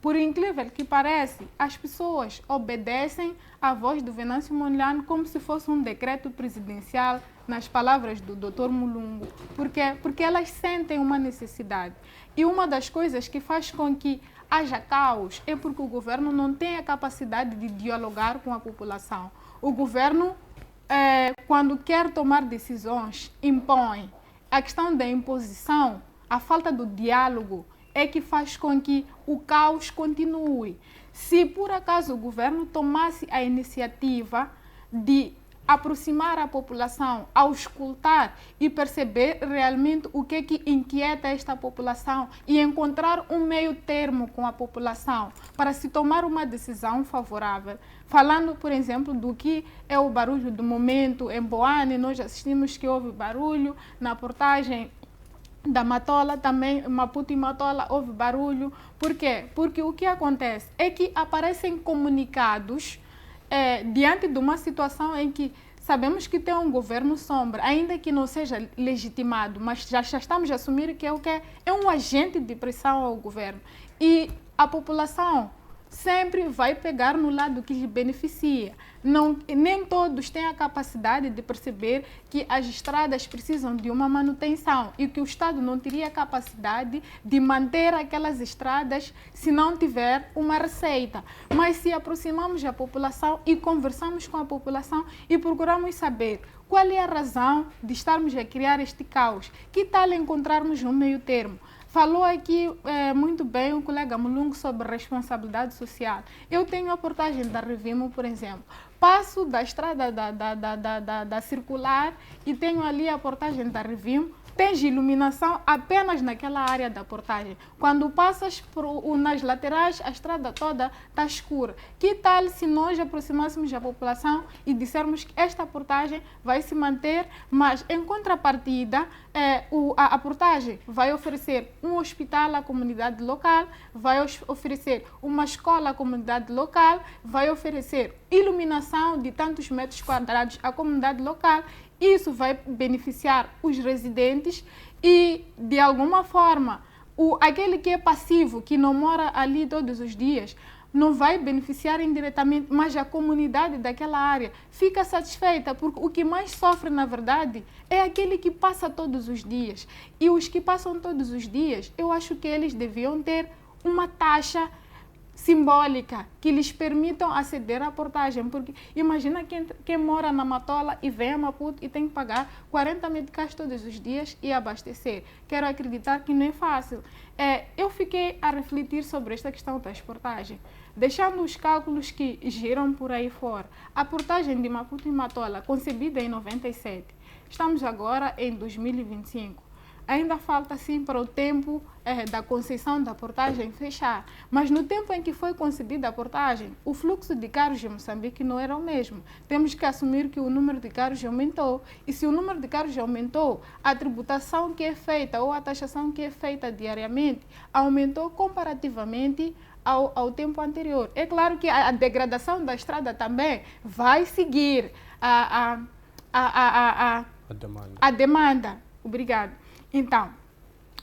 Por incrível que pareça, as pessoas obedecem à voz do Venâncio Mondlane como se fosse um decreto presidencial, nas palavras do Dr. Mulungu. Por quê? Porque elas sentem uma necessidade. E uma das coisas que faz com que haja caos é porque o governo não tem a capacidade de dialogar com a população. O governo, quando quer tomar decisões, impõe. A questão da imposição, a falta do diálogo, é que faz com que o caos continue. Se por acaso o governo tomasse a iniciativa de aproximar a população, auscultar e perceber realmente o que é que inquieta esta população e encontrar um meio termo com a população para se tomar uma decisão favorável. Falando, por exemplo, do que é o barulho do momento em Boane, nós assistimos que houve barulho na portagem da Matola, também Maputo e Matola houve barulho. Por quê? Porque o que acontece é que aparecem comunicados diante de uma situação em que sabemos que tem um governo sombra, ainda que não seja legitimado, mas já estamos a assumir que é um agente de pressão ao governo. E a população sempre vai pegar no lado que lhe beneficia. Nem todos têm a capacidade de perceber que as estradas precisam de uma manutenção e que o Estado não teria a capacidade de manter aquelas estradas se não tiver uma receita. Mas se aproximamos da população e conversamos com a população e procuramos saber qual é a razão de estarmos a criar este caos, que tal encontrarmos um meio termo? Falou aqui muito bem o colega Mulungu sobre responsabilidade social. Eu tenho a portagem da Revimo, por exemplo. Passo da estrada da Circular e tenho ali a portagem da Revimo. Tens iluminação apenas naquela área da portagem. Quando passas nas laterais, a estrada toda está escura. Que tal se nós aproximássemos da população e dissermos que esta portagem vai se manter, mas em contrapartida, a portagem vai oferecer um hospital à comunidade local, vai oferecer uma escola à comunidade local, vai oferecer iluminação de tantos metros quadrados à comunidade local. Isso vai beneficiar os residentes e, de alguma forma, aquele que é passivo, que não mora ali todos os dias, não vai beneficiar indiretamente, mas a comunidade daquela área fica satisfeita, porque o que mais sofre, na verdade, é aquele que passa todos os dias. E os que passam todos os dias, eu acho que eles deviam ter uma taxa simbólica que lhes permitam aceder à portagem, porque imagina quem mora na Matola e vem a Maputo e tem que pagar 40 meticais todos os dias e abastecer. Quero acreditar que não é fácil. Eu fiquei a refletir sobre esta questão da portagem, deixando os cálculos que giram por aí fora. A portagem de Maputo e Matola, concebida em 97, estamos agora em 2025. Ainda falta, sim, para o tempo da concessão da portagem fechar. Mas no tempo em que foi concebida a portagem, o fluxo de carros em Moçambique não era o mesmo. Temos que assumir que o número de carros aumentou. E se o número de carros aumentou, a tributação que é feita ou a taxação que é feita diariamente aumentou comparativamente ao tempo anterior. É claro que a degradação da estrada também vai seguir a demanda. Obrigado. Então,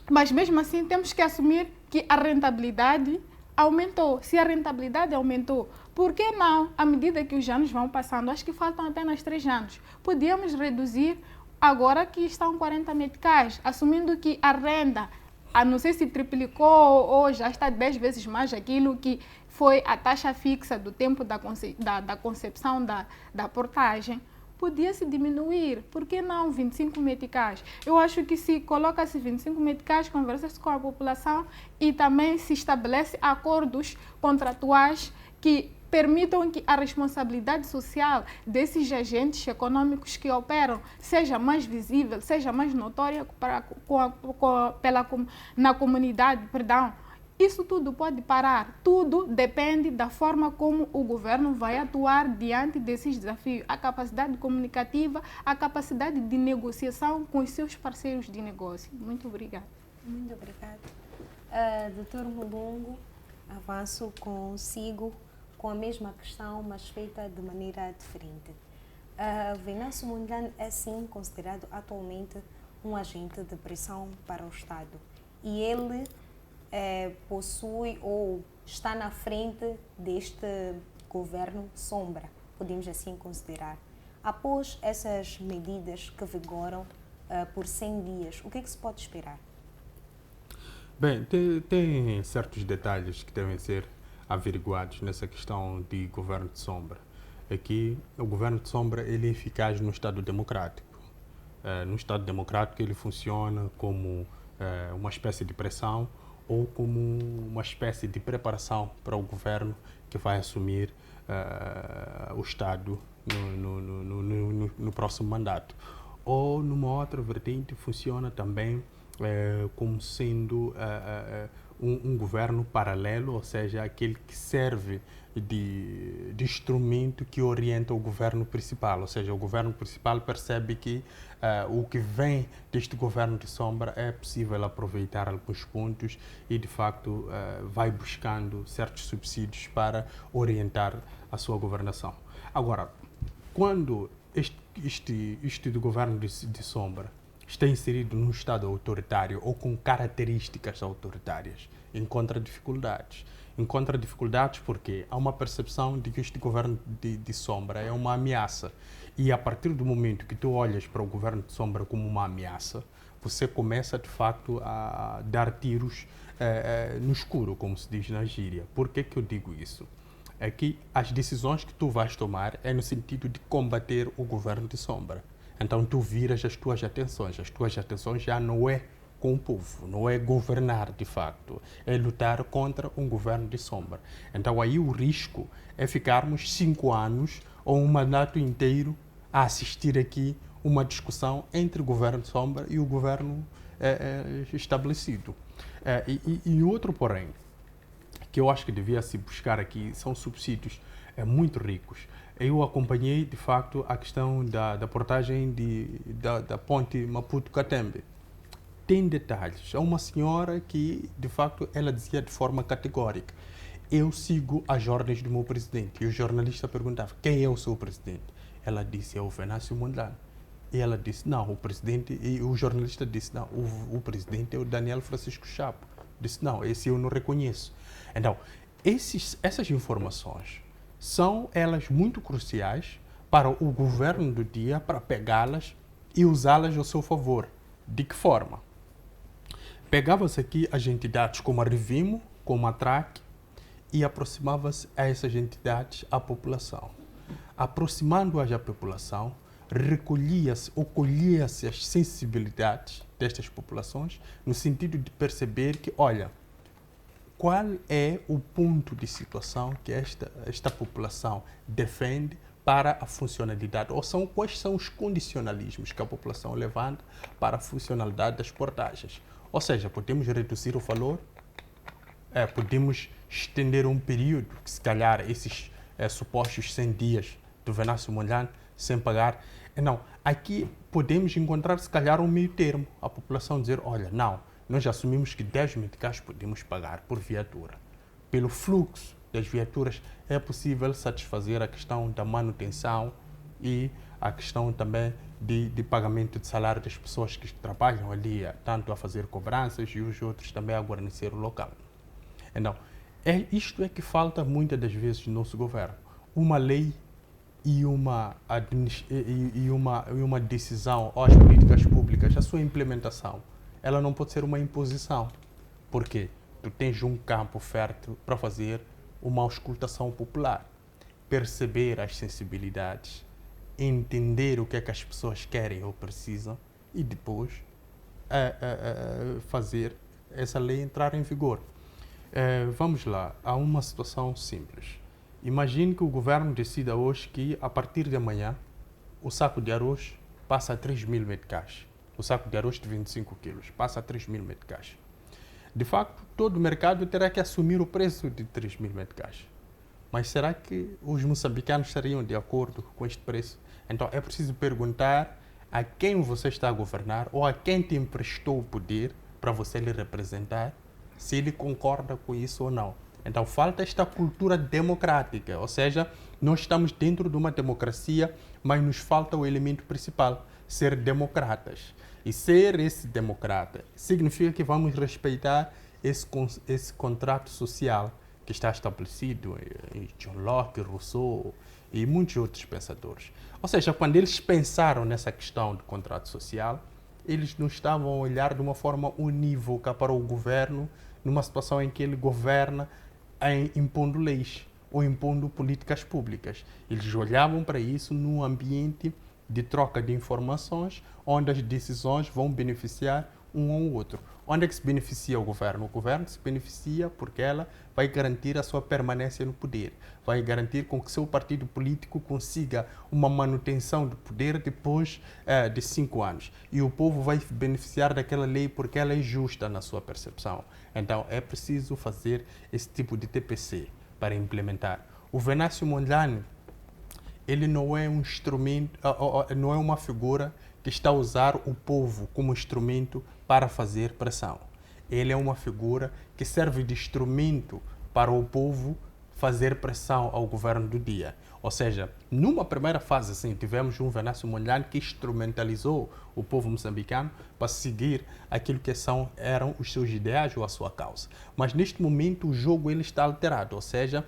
mas mesmo assim temos que assumir que a rentabilidade aumentou. Se a rentabilidade aumentou, por que não, à medida que os anos vão passando, acho que faltam apenas 3 anos, podíamos reduzir agora que estão 40 meticais, assumindo que a renda, não sei se triplicou ou já está 10 vezes mais aquilo que foi a taxa fixa do tempo da concepção da portagem. Podia-se diminuir, por que não 25 meticais? Eu acho que se coloca-se 25 meticais, conversa-se com a população e também se estabelece acordos contratuais que permitam que a responsabilidade social desses agentes econômicos que operam seja mais visível, seja mais notória na comunidade, perdão. Isso tudo pode parar, tudo depende da forma como o governo vai atuar diante desses desafios. A capacidade comunicativa, a capacidade de negociação com os seus parceiros de negócio. Muito obrigada. Muito obrigada. Dr. Mulungu, avanço consigo com a mesma questão, mas feita de maneira diferente. Venâncio Mondlane é sim considerado atualmente um agente de pressão para o Estado e ele possui ou está na frente deste governo sombra, podemos assim considerar. Após essas medidas que vigoram por 100 dias, o que é que se pode esperar? Bem, tem certos detalhes que devem ser averiguados nessa questão de governo de sombra. Aqui, o governo de sombra ele é eficaz no Estado democrático. No Estado democrático ele funciona como uma espécie de pressão ou como uma espécie de preparação para o governo que vai assumir o Estado no próximo mandato. Ou numa outra vertente funciona também como sendo um governo paralelo, ou seja, aquele que serve de instrumento que orienta o governo principal, ou seja, o governo principal percebe que o que vem deste governo de sombra é possível aproveitar alguns pontos e, de facto, vai buscando certos subsídios para orientar a sua governação. Agora, quando este do governo de sombra está inserido num Estado autoritário ou com características autoritárias, encontra dificuldades. Encontra dificuldades porque há uma percepção de que este governo de sombra é uma ameaça. E a partir do momento que tu olhas para o governo de sombra como uma ameaça, você começa, de facto, a dar tiros no escuro, como se diz na gíria. Por que eu digo isso? É que as decisões que tu vais tomar é no sentido de combater o governo de sombra. Então tu viras as tuas atenções já não é com o povo, não é governar de facto, é lutar contra um governo de sombra. Então aí o risco é ficarmos 5 anos ou um mandato inteiro a assistir aqui uma discussão entre o governo de sombra e o governo estabelecido. E outro porém, que eu acho que devia se buscar aqui, são subsídios muito ricos. Eu acompanhei, de facto, a questão da portagem da ponte Maputo-Catembe. Tem detalhes. Há uma senhora que, de facto, ela dizia de forma categórica: eu sigo as ordens do meu presidente. E o jornalista perguntava: quem é o seu presidente? Ela disse: é o Venâncio Mondlane. E ela disse: não, o presidente... E o jornalista disse: não, o presidente é o Daniel Francisco Chapo. Disse: não, esse eu não reconheço. Então, essas informações são elas muito cruciais para o governo do dia, para pegá-las e usá-las ao seu favor. De que forma? Pegava-se aqui as entidades como a Revimo, como a TRAC, e aproximava-se a essas entidades à população. Aproximando-as à população, recolhia-se ou colhia-se as sensibilidades destas populações, no sentido de perceber que, olha, qual é o ponto de situação que esta população defende para a funcionalidade, ou quais são os condicionalismos que a população levanta para a funcionalidade das portagens. Ou seja, podemos reduzir o valor, podemos estender um período, que se calhar esses supostos 100 dias do Venâncio Mondlane sem pagar. Não, aqui podemos encontrar se calhar um meio termo, a população dizer: olha, não, nós assumimos que 10 meticais podemos pagar por viatura. Pelo fluxo das viaturas é possível satisfazer a questão da manutenção e a questão também de pagamento de salário das pessoas que trabalham ali, tanto a fazer cobranças e os outros também a guarnecer o local. Então, isto é que falta muitas das vezes no nosso governo. Uma lei e uma decisão às políticas públicas, a sua implementação, ela não pode ser uma imposição, porque tu tens um campo fértil para fazer uma auscultação popular, perceber as sensibilidades, entender o que é que as pessoas querem ou precisam e depois fazer essa lei entrar em vigor. Vamos lá, há uma situação simples. Imagine que o governo decida hoje que, a partir de amanhã, o saco de arroz passa a 3.000 meticais. O saco de arroz de 25 quilos passa a 3.000 meticais. De facto, todo o mercado terá que assumir o preço de 3.000 meticais. Mas será que os moçambicanos estariam de acordo com este preço? Então é preciso perguntar a quem você está a governar ou a quem te emprestou o poder para você lhe representar, se ele concorda com isso ou não. Então, falta esta cultura democrática, ou seja, nós estamos dentro de uma democracia, mas nos falta o elemento principal, ser democratas. E ser esse democrata significa que vamos respeitar esse contrato social que está estabelecido em John Locke, Rousseau e muitos outros pensadores. Ou seja, quando eles pensaram nessa questão do contrato social, eles não estavam a olhar de uma forma unívoca para o governo, numa situação em que ele governa impondo leis ou impondo políticas públicas. Eles olhavam para isso num ambiente de troca de informações, onde as decisões vão beneficiar um ou outro. Onde é que se beneficia o governo? O governo se beneficia porque ela vai garantir a sua permanência no poder, vai garantir com que seu partido político consiga uma manutenção do poder depois de 5 anos. E o povo vai beneficiar daquela lei porque ela é justa na sua percepção. Então é preciso fazer esse tipo de TPC para implementar. O Venâncio Mondlane, ele não é um instrumento, não é uma figura que está a usar o povo como instrumento para fazer pressão. Ele é uma figura que serve de instrumento para o povo fazer pressão ao governo do dia. Ou seja, numa primeira fase, assim, tivemos um Venâncio Mondlane que instrumentalizou o povo moçambicano para seguir aquilo que eram os seus ideais ou a sua causa. Mas neste momento o jogo ele está alterado, ou seja,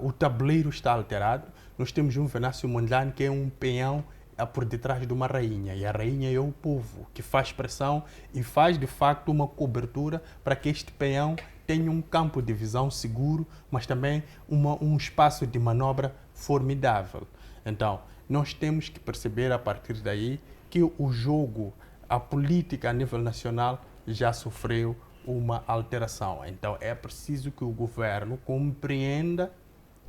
o tabuleiro está alterado. Nós temos um Venâncio Mondlane que é um peão por detrás de uma rainha, e a rainha é o povo que faz pressão e faz de facto uma cobertura para que este peão tenha um campo de visão seguro, mas também um espaço de manobra formidável. Então, nós temos que perceber a partir daí que o jogo, a política a nível nacional já sofreu uma alteração. Então, é preciso que o governo compreenda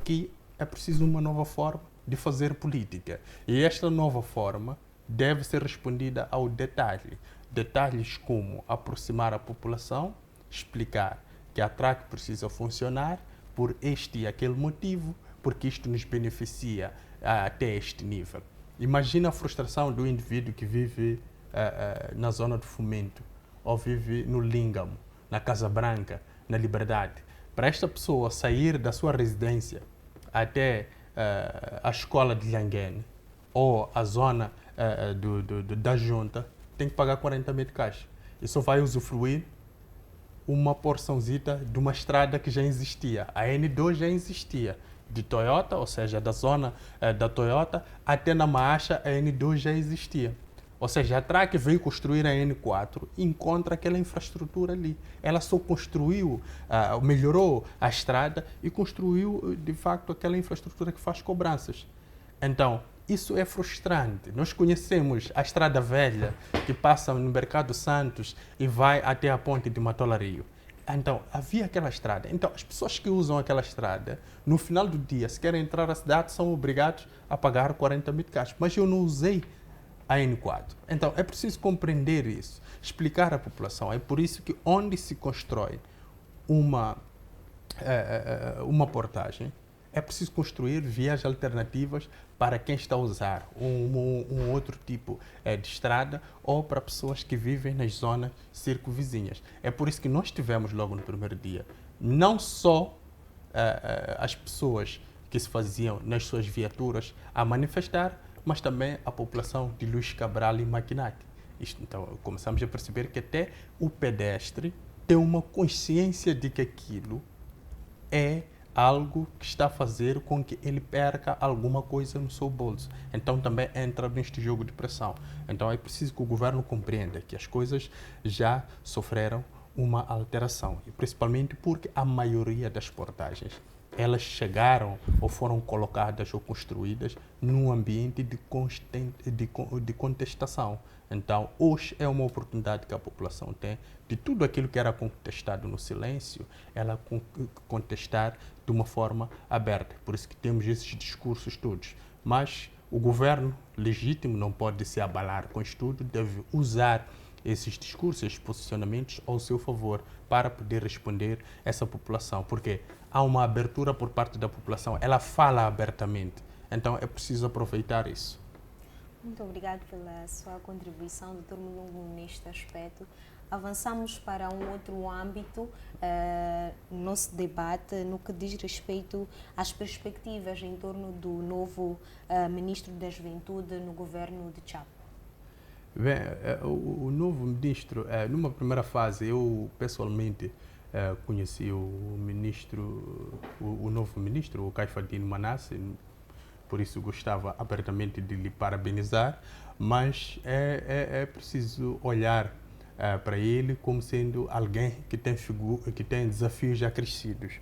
que é preciso uma nova forma de fazer política. E esta nova forma deve ser respondida ao detalhe. Detalhes como aproximar a população, explicar que a TRAC precisa funcionar por este e aquele motivo, porque isto nos beneficia até este nível. Imagina a frustração do indivíduo que vive na zona do Fomento, ou vive no Língamo, na Casa Branca, na Liberdade. Para esta pessoa sair da sua residência até a escola de Lhanguene ou a zona da junta, tem que pagar 40 mil de caixa. E só vai usufruir uma porçãozita de uma estrada que já existia. A N2 já existia. De Toyota, ou seja, da zona da Toyota, até na Maacha, a N2 já existia. Ou seja, a TRAC veio construir a N4 e encontra aquela infraestrutura ali. Ela só construiu, melhorou a estrada e construiu, de facto, aquela infraestrutura que faz cobranças. Então, isso é frustrante. Nós conhecemos a estrada velha que passa no Mercado Santos e vai até a ponte de Matola Rio. Então, havia aquela estrada. Então, as pessoas que usam aquela estrada, no final do dia, se querem entrar na cidade, são obrigados a pagar 40 mil caixas. Mas eu não usei a N4. Então, é preciso compreender isso, explicar à população. É por isso que onde se constrói uma portagem, é preciso construir vias alternativas para quem está a usar um outro tipo de estrada ou para pessoas que vivem nas zonas circunvizinhas. É por isso que nós tivemos logo no primeiro dia, não só as pessoas que se faziam nas suas viaturas a manifestar, mas também a população de Luís Cabral e Maquinate. Então, começamos a perceber que até o pedestre tem uma consciência de que aquilo é algo que está a fazer com que ele perca alguma coisa no seu bolso. Então, também entra neste jogo de pressão. Então, é preciso que o governo compreenda que as coisas já sofreram uma alteração, e principalmente porque a maioria das portagens elas chegaram ou foram colocadas ou construídas num ambiente de contestação. Então, hoje é uma oportunidade que a população tem de tudo aquilo que era contestado no silêncio, ela contestar de uma forma aberta. Por isso que temos esses discursos todos. Mas o governo legítimo não pode se abalar com isto tudo, deve usar esses discursos, esses posicionamentos ao seu favor para poder responder essa população, porque há uma abertura por parte da população, ela fala abertamente, então é preciso aproveitar isso. Muito obrigado pela sua contribuição, Dr. Mulungu, neste aspecto. avançamos para um outro âmbito no nosso debate, no que diz respeito às perspectivas em torno do novo Ministro da Juventude no governo de Chapo. Bem, o novo ministro, numa primeira fase, eu pessoalmente conheci o ministro, o novo ministro, o Caifadine Manasse, por isso gostava abertamente de lhe parabenizar, mas é preciso olhar para ele como sendo alguém que tem desafios já crescidos.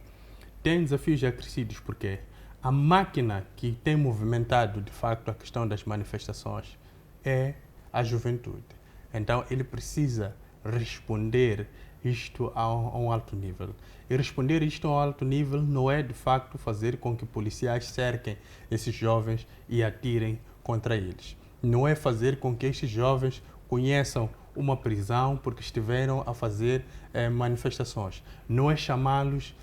Tem desafios já crescidos porque a máquina que tem movimentado, de facto, a questão das manifestações é a juventude. Então, ele precisa responder isto a um alto nível. E responder isto a um alto nível não é, de facto, fazer com que policiais cerquem esses jovens e atirem contra eles. Não é fazer com que estes jovens conheçam uma prisão porque estiveram a fazer manifestações. Não é chamá-los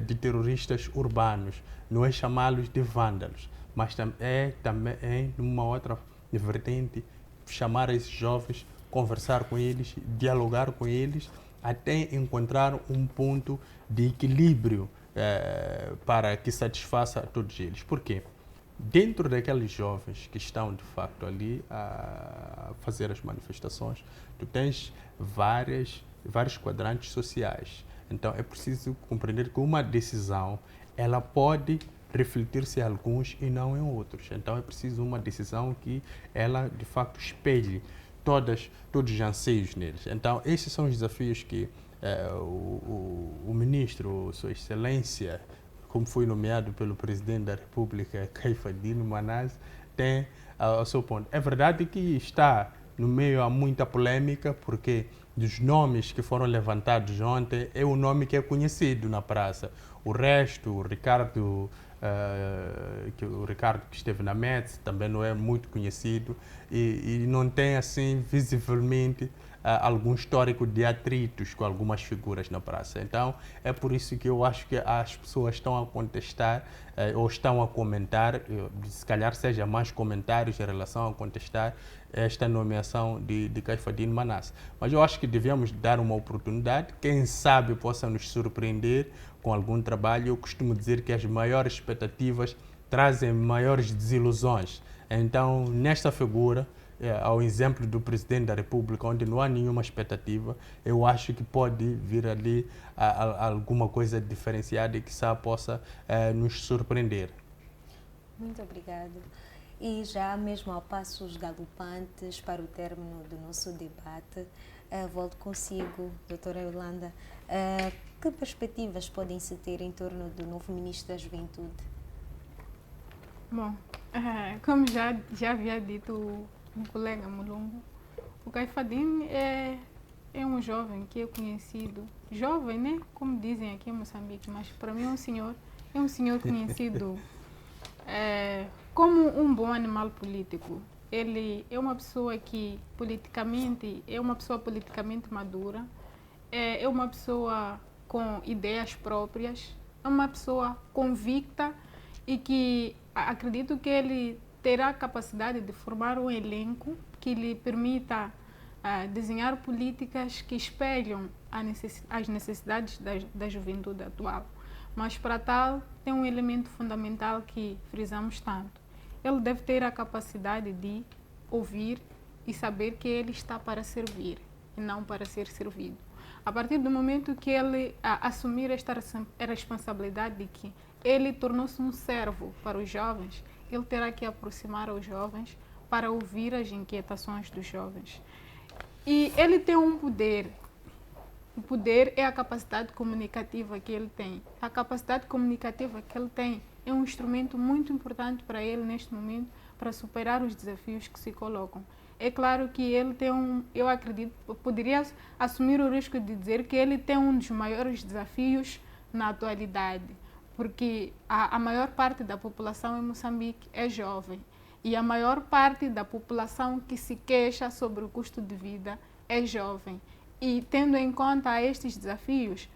de terroristas urbanos. Não é chamá-los de vândalos. Mas também, numa outra vertente, chamar esses jovens, conversar com eles, dialogar com eles, até encontrar um ponto de equilíbrio para que satisfaça a todos eles. Por quê? Dentro daqueles jovens que estão, de facto, ali a fazer as manifestações, tu tens vários quadrantes sociais. Então, é preciso compreender que uma decisão, ela pode refletir-se em alguns e não em outros. Então, é preciso uma decisão que ela, de facto, espelhe todos os anseios neles. Então, esses são os desafios que o ministro, Sua Excelência, como foi nomeado pelo Presidente da República, Caifadine Manasse, tem ao seu ponto. É verdade que está no meio a muita polêmica, porque dos nomes que foram levantados ontem, é o nome que é conhecido na praça. O resto, o Ricardo que esteve na METS, também não é muito conhecido e não tem, assim, visivelmente algum histórico de atritos com algumas figuras na praça. Então, é por isso que eu acho que as pessoas estão a contestar ou estão a comentar, se calhar seja mais comentários em relação a contestar esta nomeação de Caifadine Manasse. Mas eu acho que devemos dar uma oportunidade, quem sabe possa nos surpreender com algum trabalho. Eu costumo dizer que as maiores expectativas trazem maiores desilusões. Então, nesta figura, ao exemplo do Presidente da República, onde não há nenhuma expectativa, eu acho que pode vir ali alguma coisa diferenciada e que possa nos surpreender. Muito obrigada. E já mesmo ao passos galopantes para o término do nosso debate, volto consigo, doutora Yolanda. Que perspectivas podem-se ter em torno do novo Ministro da Juventude? Bom, como já havia dito o colega Mulungu, o Caifadine é um jovem que é conhecido, jovem, né? Como dizem aqui em Moçambique, mas para mim é um senhor conhecido como um bom animal político. Ele é uma pessoa que politicamente madura, é uma pessoa com ideias próprias, é uma pessoa convicta e que acredito que ele terá a capacidade de formar um elenco que lhe permita desenhar políticas que espelham as necessidades da juventude atual. Mas para tal, tem um elemento fundamental que frisamos tanto. Ele deve ter a capacidade de ouvir e saber que ele está para servir e não para ser servido. A partir do momento que ele assumir esta responsabilidade de que ele tornou-se um servo para os jovens, ele terá que aproximar os jovens para ouvir as inquietações dos jovens. E ele tem um poder. O poder é a capacidade comunicativa que ele tem. A capacidade comunicativa que ele tem é um instrumento muito importante para ele neste momento, para superar os desafios que se colocam. É claro que ele tem eu acredito, poderia assumir o risco de dizer que ele tem um dos maiores desafios na atualidade, porque a maior parte da população em Moçambique é jovem e a maior parte da população que se queixa sobre o custo de vida é jovem. E tendo em conta estes desafios,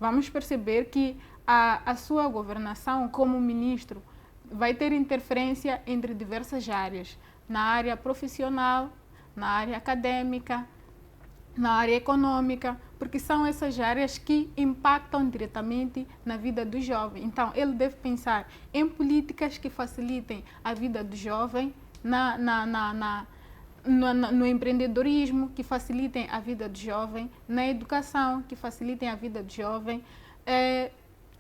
vamos perceber que a sua governação como ministro vai ter interferência entre diversas áreas, na área profissional, na área acadêmica, na área econômica, porque são essas áreas que impactam diretamente na vida do jovem. Então, ele deve pensar em políticas que facilitem a vida do jovem no empreendedorismo, que facilitem a vida do jovem, na educação, que facilitem a vida do jovem,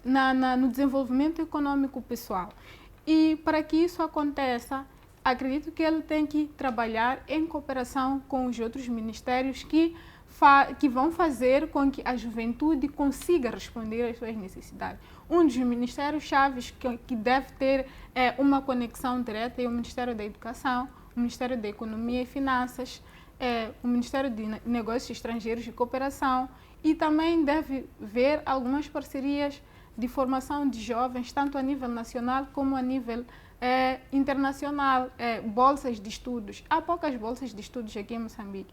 no desenvolvimento econômico pessoal. E para que isso aconteça, acredito que ele tem que trabalhar em cooperação com os outros ministérios que vão fazer com que a juventude consiga responder às suas necessidades. Um dos ministérios chaves que deve ter uma conexão direta é o Ministério da Educação, o Ministério da Economia e Finanças, o Ministério de Negócios Estrangeiros e Cooperação, e também deve ver algumas parcerias de formação de jovens, tanto a nível nacional como a nível internacional, bolsas de estudos. Há poucas bolsas de estudos aqui em Moçambique.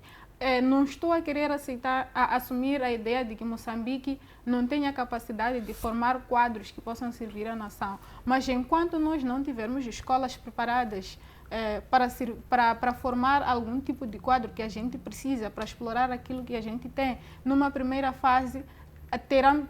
Não estou a querer assumir a ideia de que Moçambique não tenha capacidade de formar quadros que possam servir à nação. Mas enquanto nós não tivermos escolas preparadas para formar algum tipo de quadro que a gente precisa, para explorar aquilo que a gente tem, numa primeira fase,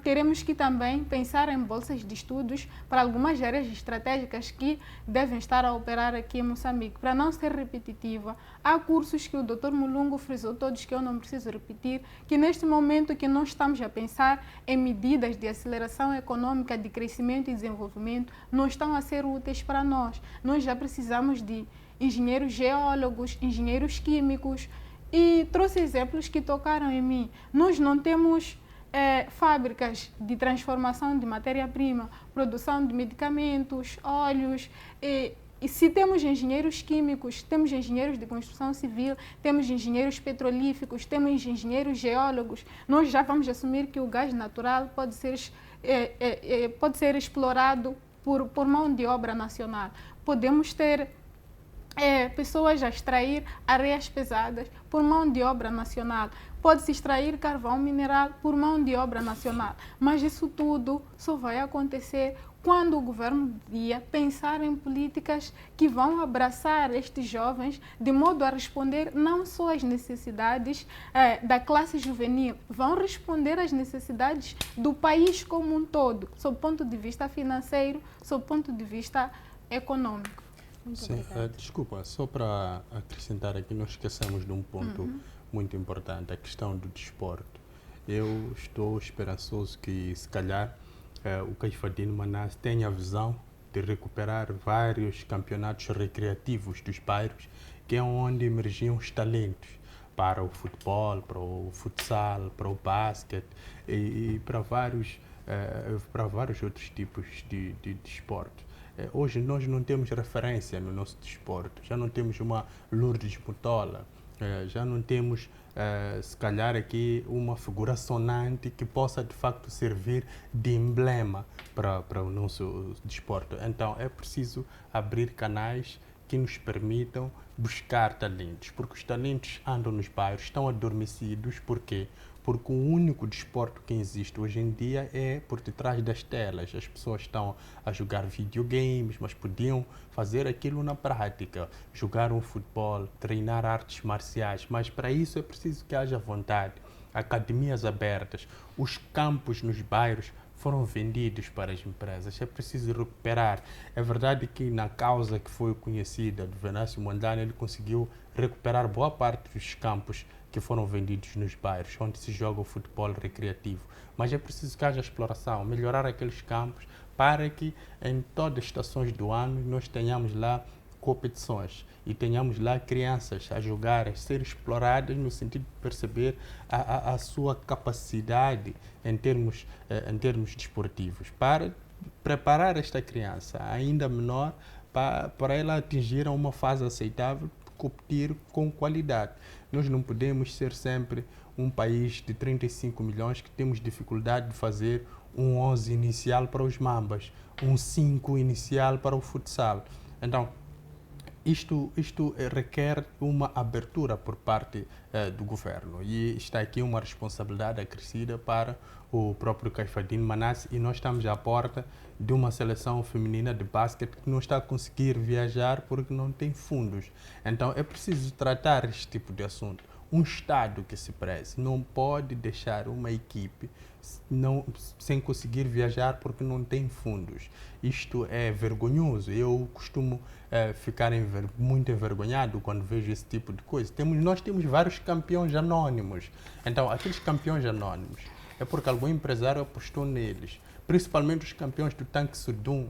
teremos que também pensar em bolsas de estudos para algumas áreas estratégicas que devem estar a operar aqui em Moçambique. Para não ser repetitiva, há cursos que o Dr. Mulungu frisou todos, que eu não preciso repetir, que neste momento que nós estamos a pensar em medidas de aceleração econômica, de crescimento e desenvolvimento, não estão a ser úteis para nós. Nós já precisamos de engenheiros geólogos, engenheiros químicos, e trouxe exemplos que tocaram em mim. Nós não temos fábricas de transformação de matéria-prima, produção de medicamentos, óleos. E se temos engenheiros químicos, temos engenheiros de construção civil, temos engenheiros petrolíferos, temos engenheiros geólogos, nós já vamos assumir que o gás natural pode ser explorado por mão de obra nacional. Podemos ter pessoas a extrair areias pesadas por mão de obra nacional. Pode-se extrair carvão mineral por mão de obra nacional. Mas isso tudo só vai acontecer quando o governo devia pensar em políticas que vão abraçar estes jovens de modo a responder não só às necessidades da classe juvenil, vão responder às necessidades do país como um todo, sob o ponto de vista financeiro, sob o ponto de vista econômico. Sim, desculpa, só para acrescentar aqui, nós esquecemos de um ponto muito importante, a questão do desporto. Eu estou esperançoso que, se calhar, o Caifadine Manasse tenha a visão de recuperar vários campeonatos recreativos dos bairros, que é onde emergiam os talentos para o futebol, para o futsal, para o basquete e para vários outros tipos de desportos. Hoje nós não temos referência no nosso desporto, já não temos uma Lourdes Mutola, já não temos, se calhar aqui, uma figura sonante que possa de facto servir de emblema para o nosso desporto. Então é preciso abrir canais que nos permitam buscar talentos, porque os talentos andam nos bairros, estão adormecidos. Por quê? Porque o único desporto que existe hoje em dia é por detrás das telas. As pessoas estão a jogar videogames, mas podiam fazer aquilo na prática, jogar um futebol, treinar artes marciais, mas para isso é preciso que haja vontade. Academias abertas, os campos nos bairros foram vendidos para as empresas, é preciso recuperar. É verdade que na causa que foi conhecida do Venâncio Mondlane, ele conseguiu recuperar boa parte dos campos que foram vendidos nos bairros, onde se joga o futebol recreativo. Mas é preciso que haja exploração, melhorar aqueles campos para que em todas as estações do ano nós tenhamos lá competições e tenhamos lá crianças a jogar, a ser exploradas no sentido de perceber a sua capacidade em termos desportivos, para preparar esta criança ainda menor para ela atingir uma fase aceitável, competir com qualidade. Nós não podemos ser sempre um país de 35 milhões que temos dificuldade de fazer um 11 inicial para os mambas, um 5 inicial para o futsal. Então, isto requer uma abertura por parte do governo, e está aqui uma responsabilidade acrescida para o próprio Caifadine Manasse, e nós estamos à porta de uma seleção feminina de basquete que não está a conseguir viajar porque não tem fundos. Então é preciso tratar este tipo de assunto. um Estado que se preze não pode deixar uma equipe sem conseguir viajar porque não tem fundos. Isto é vergonhoso. Eu costumo ficar muito envergonhado quando vejo esse tipo de coisa. Nós temos vários campeões anónimos. Então, aqueles campeões anónimos é porque algum empresário apostou neles. Principalmente os campeões do Tanque Sudum,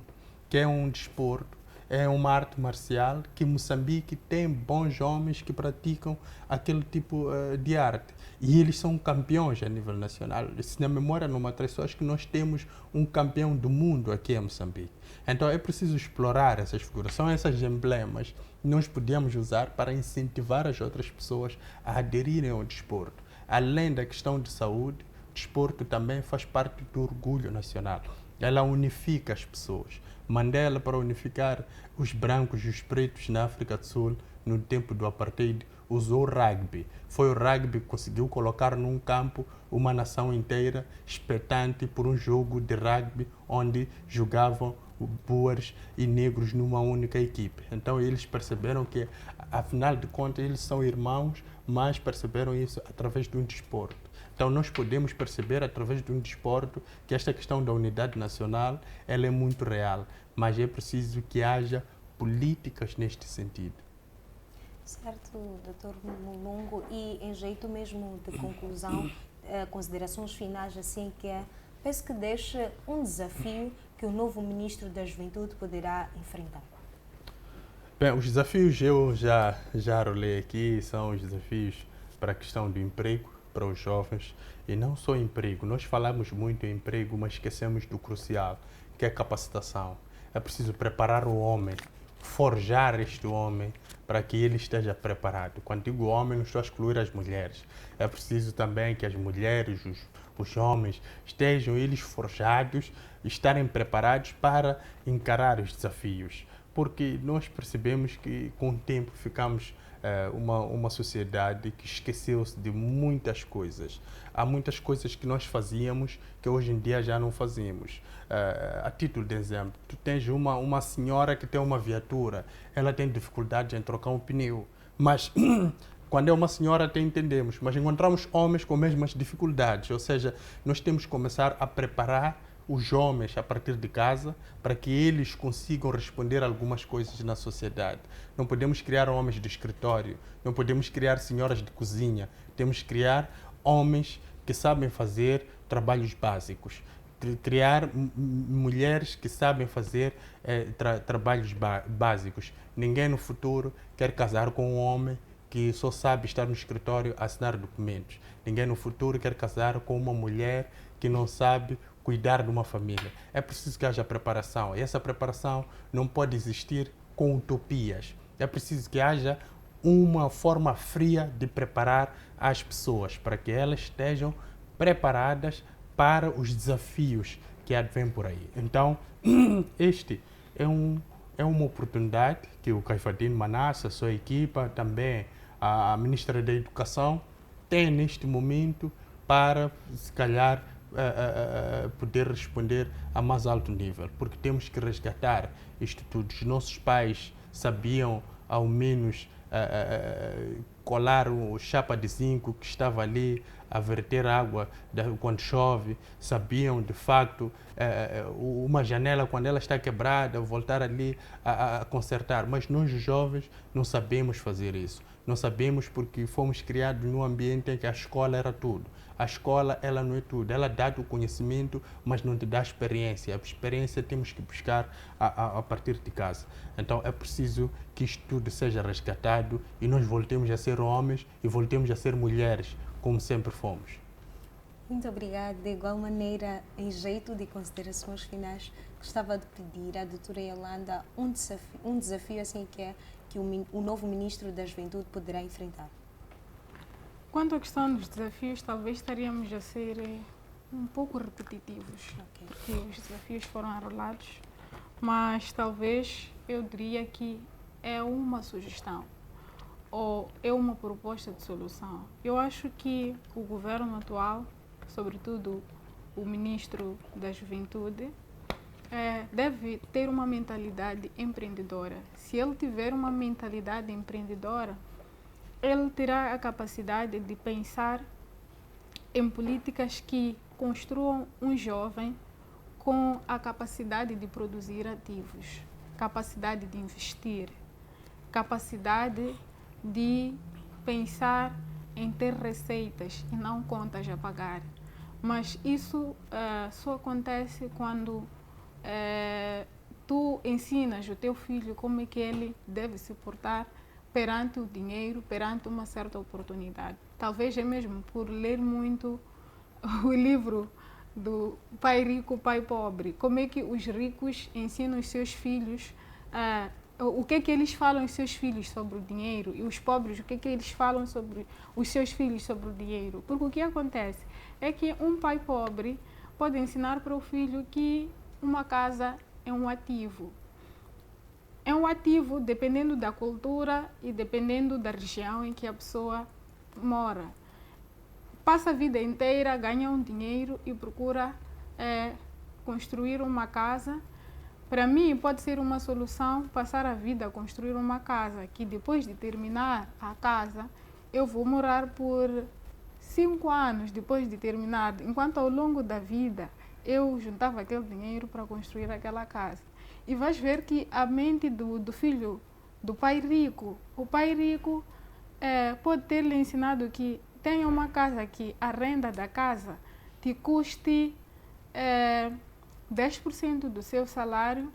que é um desporto, é uma arte marcial que Moçambique tem bons homens que praticam aquele tipo de arte. E eles são campeões a nível nacional. Se na memória não me atraiçou, acho que nós temos um campeão do mundo aqui em Moçambique. Então é preciso explorar essas figuras. São esses emblemas que nós podíamos usar para incentivar as outras pessoas a aderirem ao desporto. Além da questão de saúde, o desporto também faz parte do orgulho nacional. Ela unifica as pessoas. Mandela, para unificar os brancos e os pretos na África do Sul, no tempo do apartheid, usou o rugby. Foi o rugby que conseguiu colocar num campo uma nação inteira expectante por um jogo de rugby onde jogavam boers e negros numa única equipe. Então eles perceberam que, afinal de contas, eles são irmãos, mas perceberam isso através de um desporto. Então nós podemos perceber através de um desporto que esta questão da unidade nacional ela é muito real, mas é preciso que haja políticas neste sentido. Certo, Dr. Mulungu, e em jeito mesmo de conclusão, considerações finais assim que penso que deixa um desafio que o novo Ministro da Juventude poderá enfrentar. Bem, os desafios eu já rolei aqui, são os desafios para a questão do emprego, para os jovens, e não só emprego. Nós falamos muito em emprego, mas esquecemos do crucial, que é a capacitação. É preciso preparar o homem, forjar este homem para que ele esteja preparado. Quando digo homem, não estou a excluir as mulheres. É preciso também que as mulheres, os homens, estejam eles forjados, estarem preparados para encarar os desafios. Porque nós percebemos que com o tempo ficamos uma sociedade que esqueceu-se de muitas coisas. Há muitas coisas que nós fazíamos que hoje em dia já não fazemos. A título de exemplo, tu tens uma senhora que tem uma viatura, ela tem dificuldade em trocar um pneu, mas quando é uma senhora até entendemos, mas encontramos homens com as mesmas dificuldades, ou seja, nós temos que começar a preparar os homens a partir de casa para que eles consigam responder a algumas coisas na sociedade. Não podemos criar homens de escritório, não podemos criar senhoras de cozinha, temos que criar homens que sabem fazer trabalhos básicos, criar mulheres que sabem fazer trabalhos básicos. Ninguém no futuro quer casar com um homem que só sabe estar no escritório a assinar documentos. Ninguém no futuro quer casar com uma mulher que não sabe cuidar de uma família. É preciso que haja preparação. E essa preparação não pode existir com utopias. É preciso que haja uma forma fria de preparar as pessoas para que elas estejam preparadas para os desafios que advêm por aí. Então, este é uma oportunidade que o Caifadine Manasse, a sua equipa, também a Ministra da Educação, tem neste momento para, se calhar, poder responder a mais alto nível, porque temos que resgatar isto tudo. Os nossos pais sabiam, ao menos, colar o chapa de zinco que estava ali a verter água quando chove, sabiam de facto uma janela quando ela está quebrada, voltar ali a consertar, mas nós jovens não sabemos fazer isso. Não sabemos porque fomos criados num ambiente em que a escola era tudo. A escola, ela não é tudo. Ela dá o conhecimento, mas não te dá experiência. A experiência temos que buscar a partir de casa. Então é preciso que isto tudo seja resgatado e nós voltemos a ser homens e voltemos a ser mulheres, como sempre fomos. Muito obrigada. De igual maneira, em jeito de considerações finais, gostava de pedir à doutora Yolanda um desafio assim que o novo Ministro da Juventude poderá enfrentar. Quanto à questão dos desafios, talvez estaríamos a ser um pouco repetitivos, porque os desafios foram arrolados, mas talvez eu diria que é uma sugestão ou é uma proposta de solução. Eu acho que o governo atual, sobretudo o Ministro da Juventude, deve ter uma mentalidade empreendedora. Se ele tiver uma mentalidade empreendedora, ele terá a capacidade de pensar em políticas que construam um jovem com a capacidade de produzir ativos, capacidade de investir, capacidade de pensar em ter receitas e não contas a pagar. Mas isso só acontece quando tu ensinas o teu filho como é que ele deve se portar perante o dinheiro, perante uma certa oportunidade. Talvez é mesmo por ler muito o livro do Pai Rico, Pai Pobre. Como é que os ricos ensinam os seus filhos, o que é que eles falam aos seus filhos sobre o dinheiro, e os pobres, o que é que eles falam sobre os seus filhos sobre o dinheiro. Porque o que acontece é que um pai pobre pode ensinar para o filho que uma casa é um ativo. É um ativo dependendo da cultura e dependendo da região em que a pessoa mora. Passa a vida inteira, ganha um dinheiro e procura construir uma casa. Para mim, pode ser uma solução passar a vida a construir uma casa, que depois de terminar a casa, eu vou morar por 5 anos depois de terminar, enquanto ao longo da vida eu juntava aquele dinheiro para construir aquela casa. E vais ver que a mente do filho do pai rico, o pai rico pode ter lhe ensinado que tenha uma casa que a renda da casa te custe 10% do seu salário,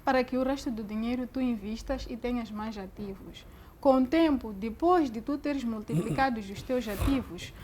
para que o resto do dinheiro tu investas e tenhas mais ativos. Com o tempo, depois de tu teres multiplicado os teus ativos,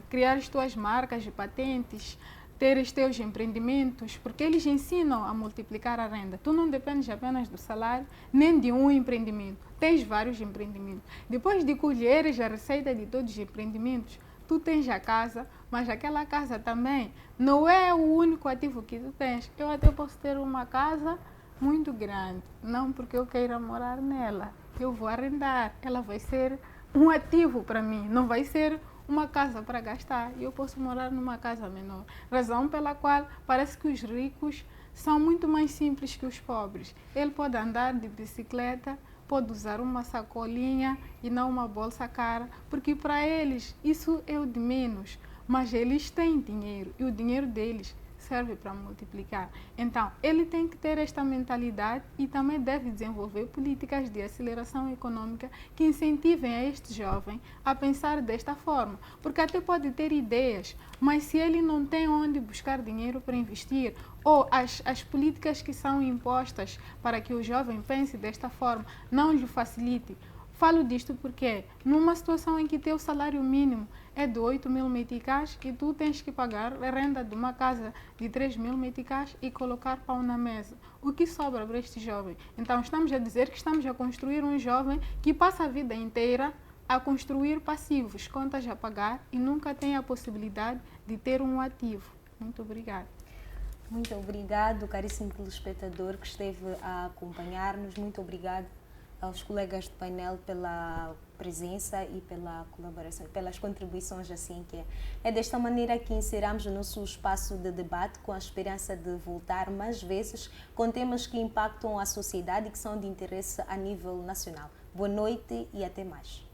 criar as tuas marcas e patentes, ter os teus empreendimentos, porque eles ensinam a multiplicar a renda. Tu não dependes apenas do salário, nem de um empreendimento. Tens vários empreendimentos. Depois de colheres a receita de todos os empreendimentos, tu tens a casa, mas aquela casa também não é o único ativo que tu tens. Eu até posso ter uma casa muito grande, não porque eu queira morar nela. Eu vou arrendar, ela vai ser um ativo para mim, não vai ser uma casa para gastar. Eu posso morar numa casa menor. Razão pela qual parece que os ricos são muito mais simples que os pobres. Ele pode andar de bicicleta, pode usar uma sacolinha e não uma bolsa cara, porque para eles isso é o de menos. Mas eles têm dinheiro e o dinheiro deles serve para multiplicar. Então, ele tem que ter esta mentalidade e também deve desenvolver políticas de aceleração econômica que incentivem a este jovem a pensar desta forma. Porque até pode ter ideias, mas se ele não tem onde buscar dinheiro para investir, ou as políticas que são impostas para que o jovem pense desta forma não lhe facilite. Falo disto porque numa situação em que teu salário mínimo é de 8.000 meticais e tu tens que pagar a renda de uma casa de 3.000 meticais e colocar pão na mesa, o que sobra para este jovem? Então estamos a dizer que estamos a construir um jovem que passa a vida inteira a construir passivos, contas a pagar e nunca tem a possibilidade de ter um ativo. Muito obrigada. Muito obrigado, caríssimo telespectador que esteve a acompanhar-nos. Muito obrigado aos colegas do painel pela presença e pela colaboração, pelas contribuições, assim que é. É desta maneira que encerramos o nosso espaço de debate, com a esperança de voltar mais vezes com temas que impactam a sociedade e que são de interesse a nível nacional. Boa noite e até mais.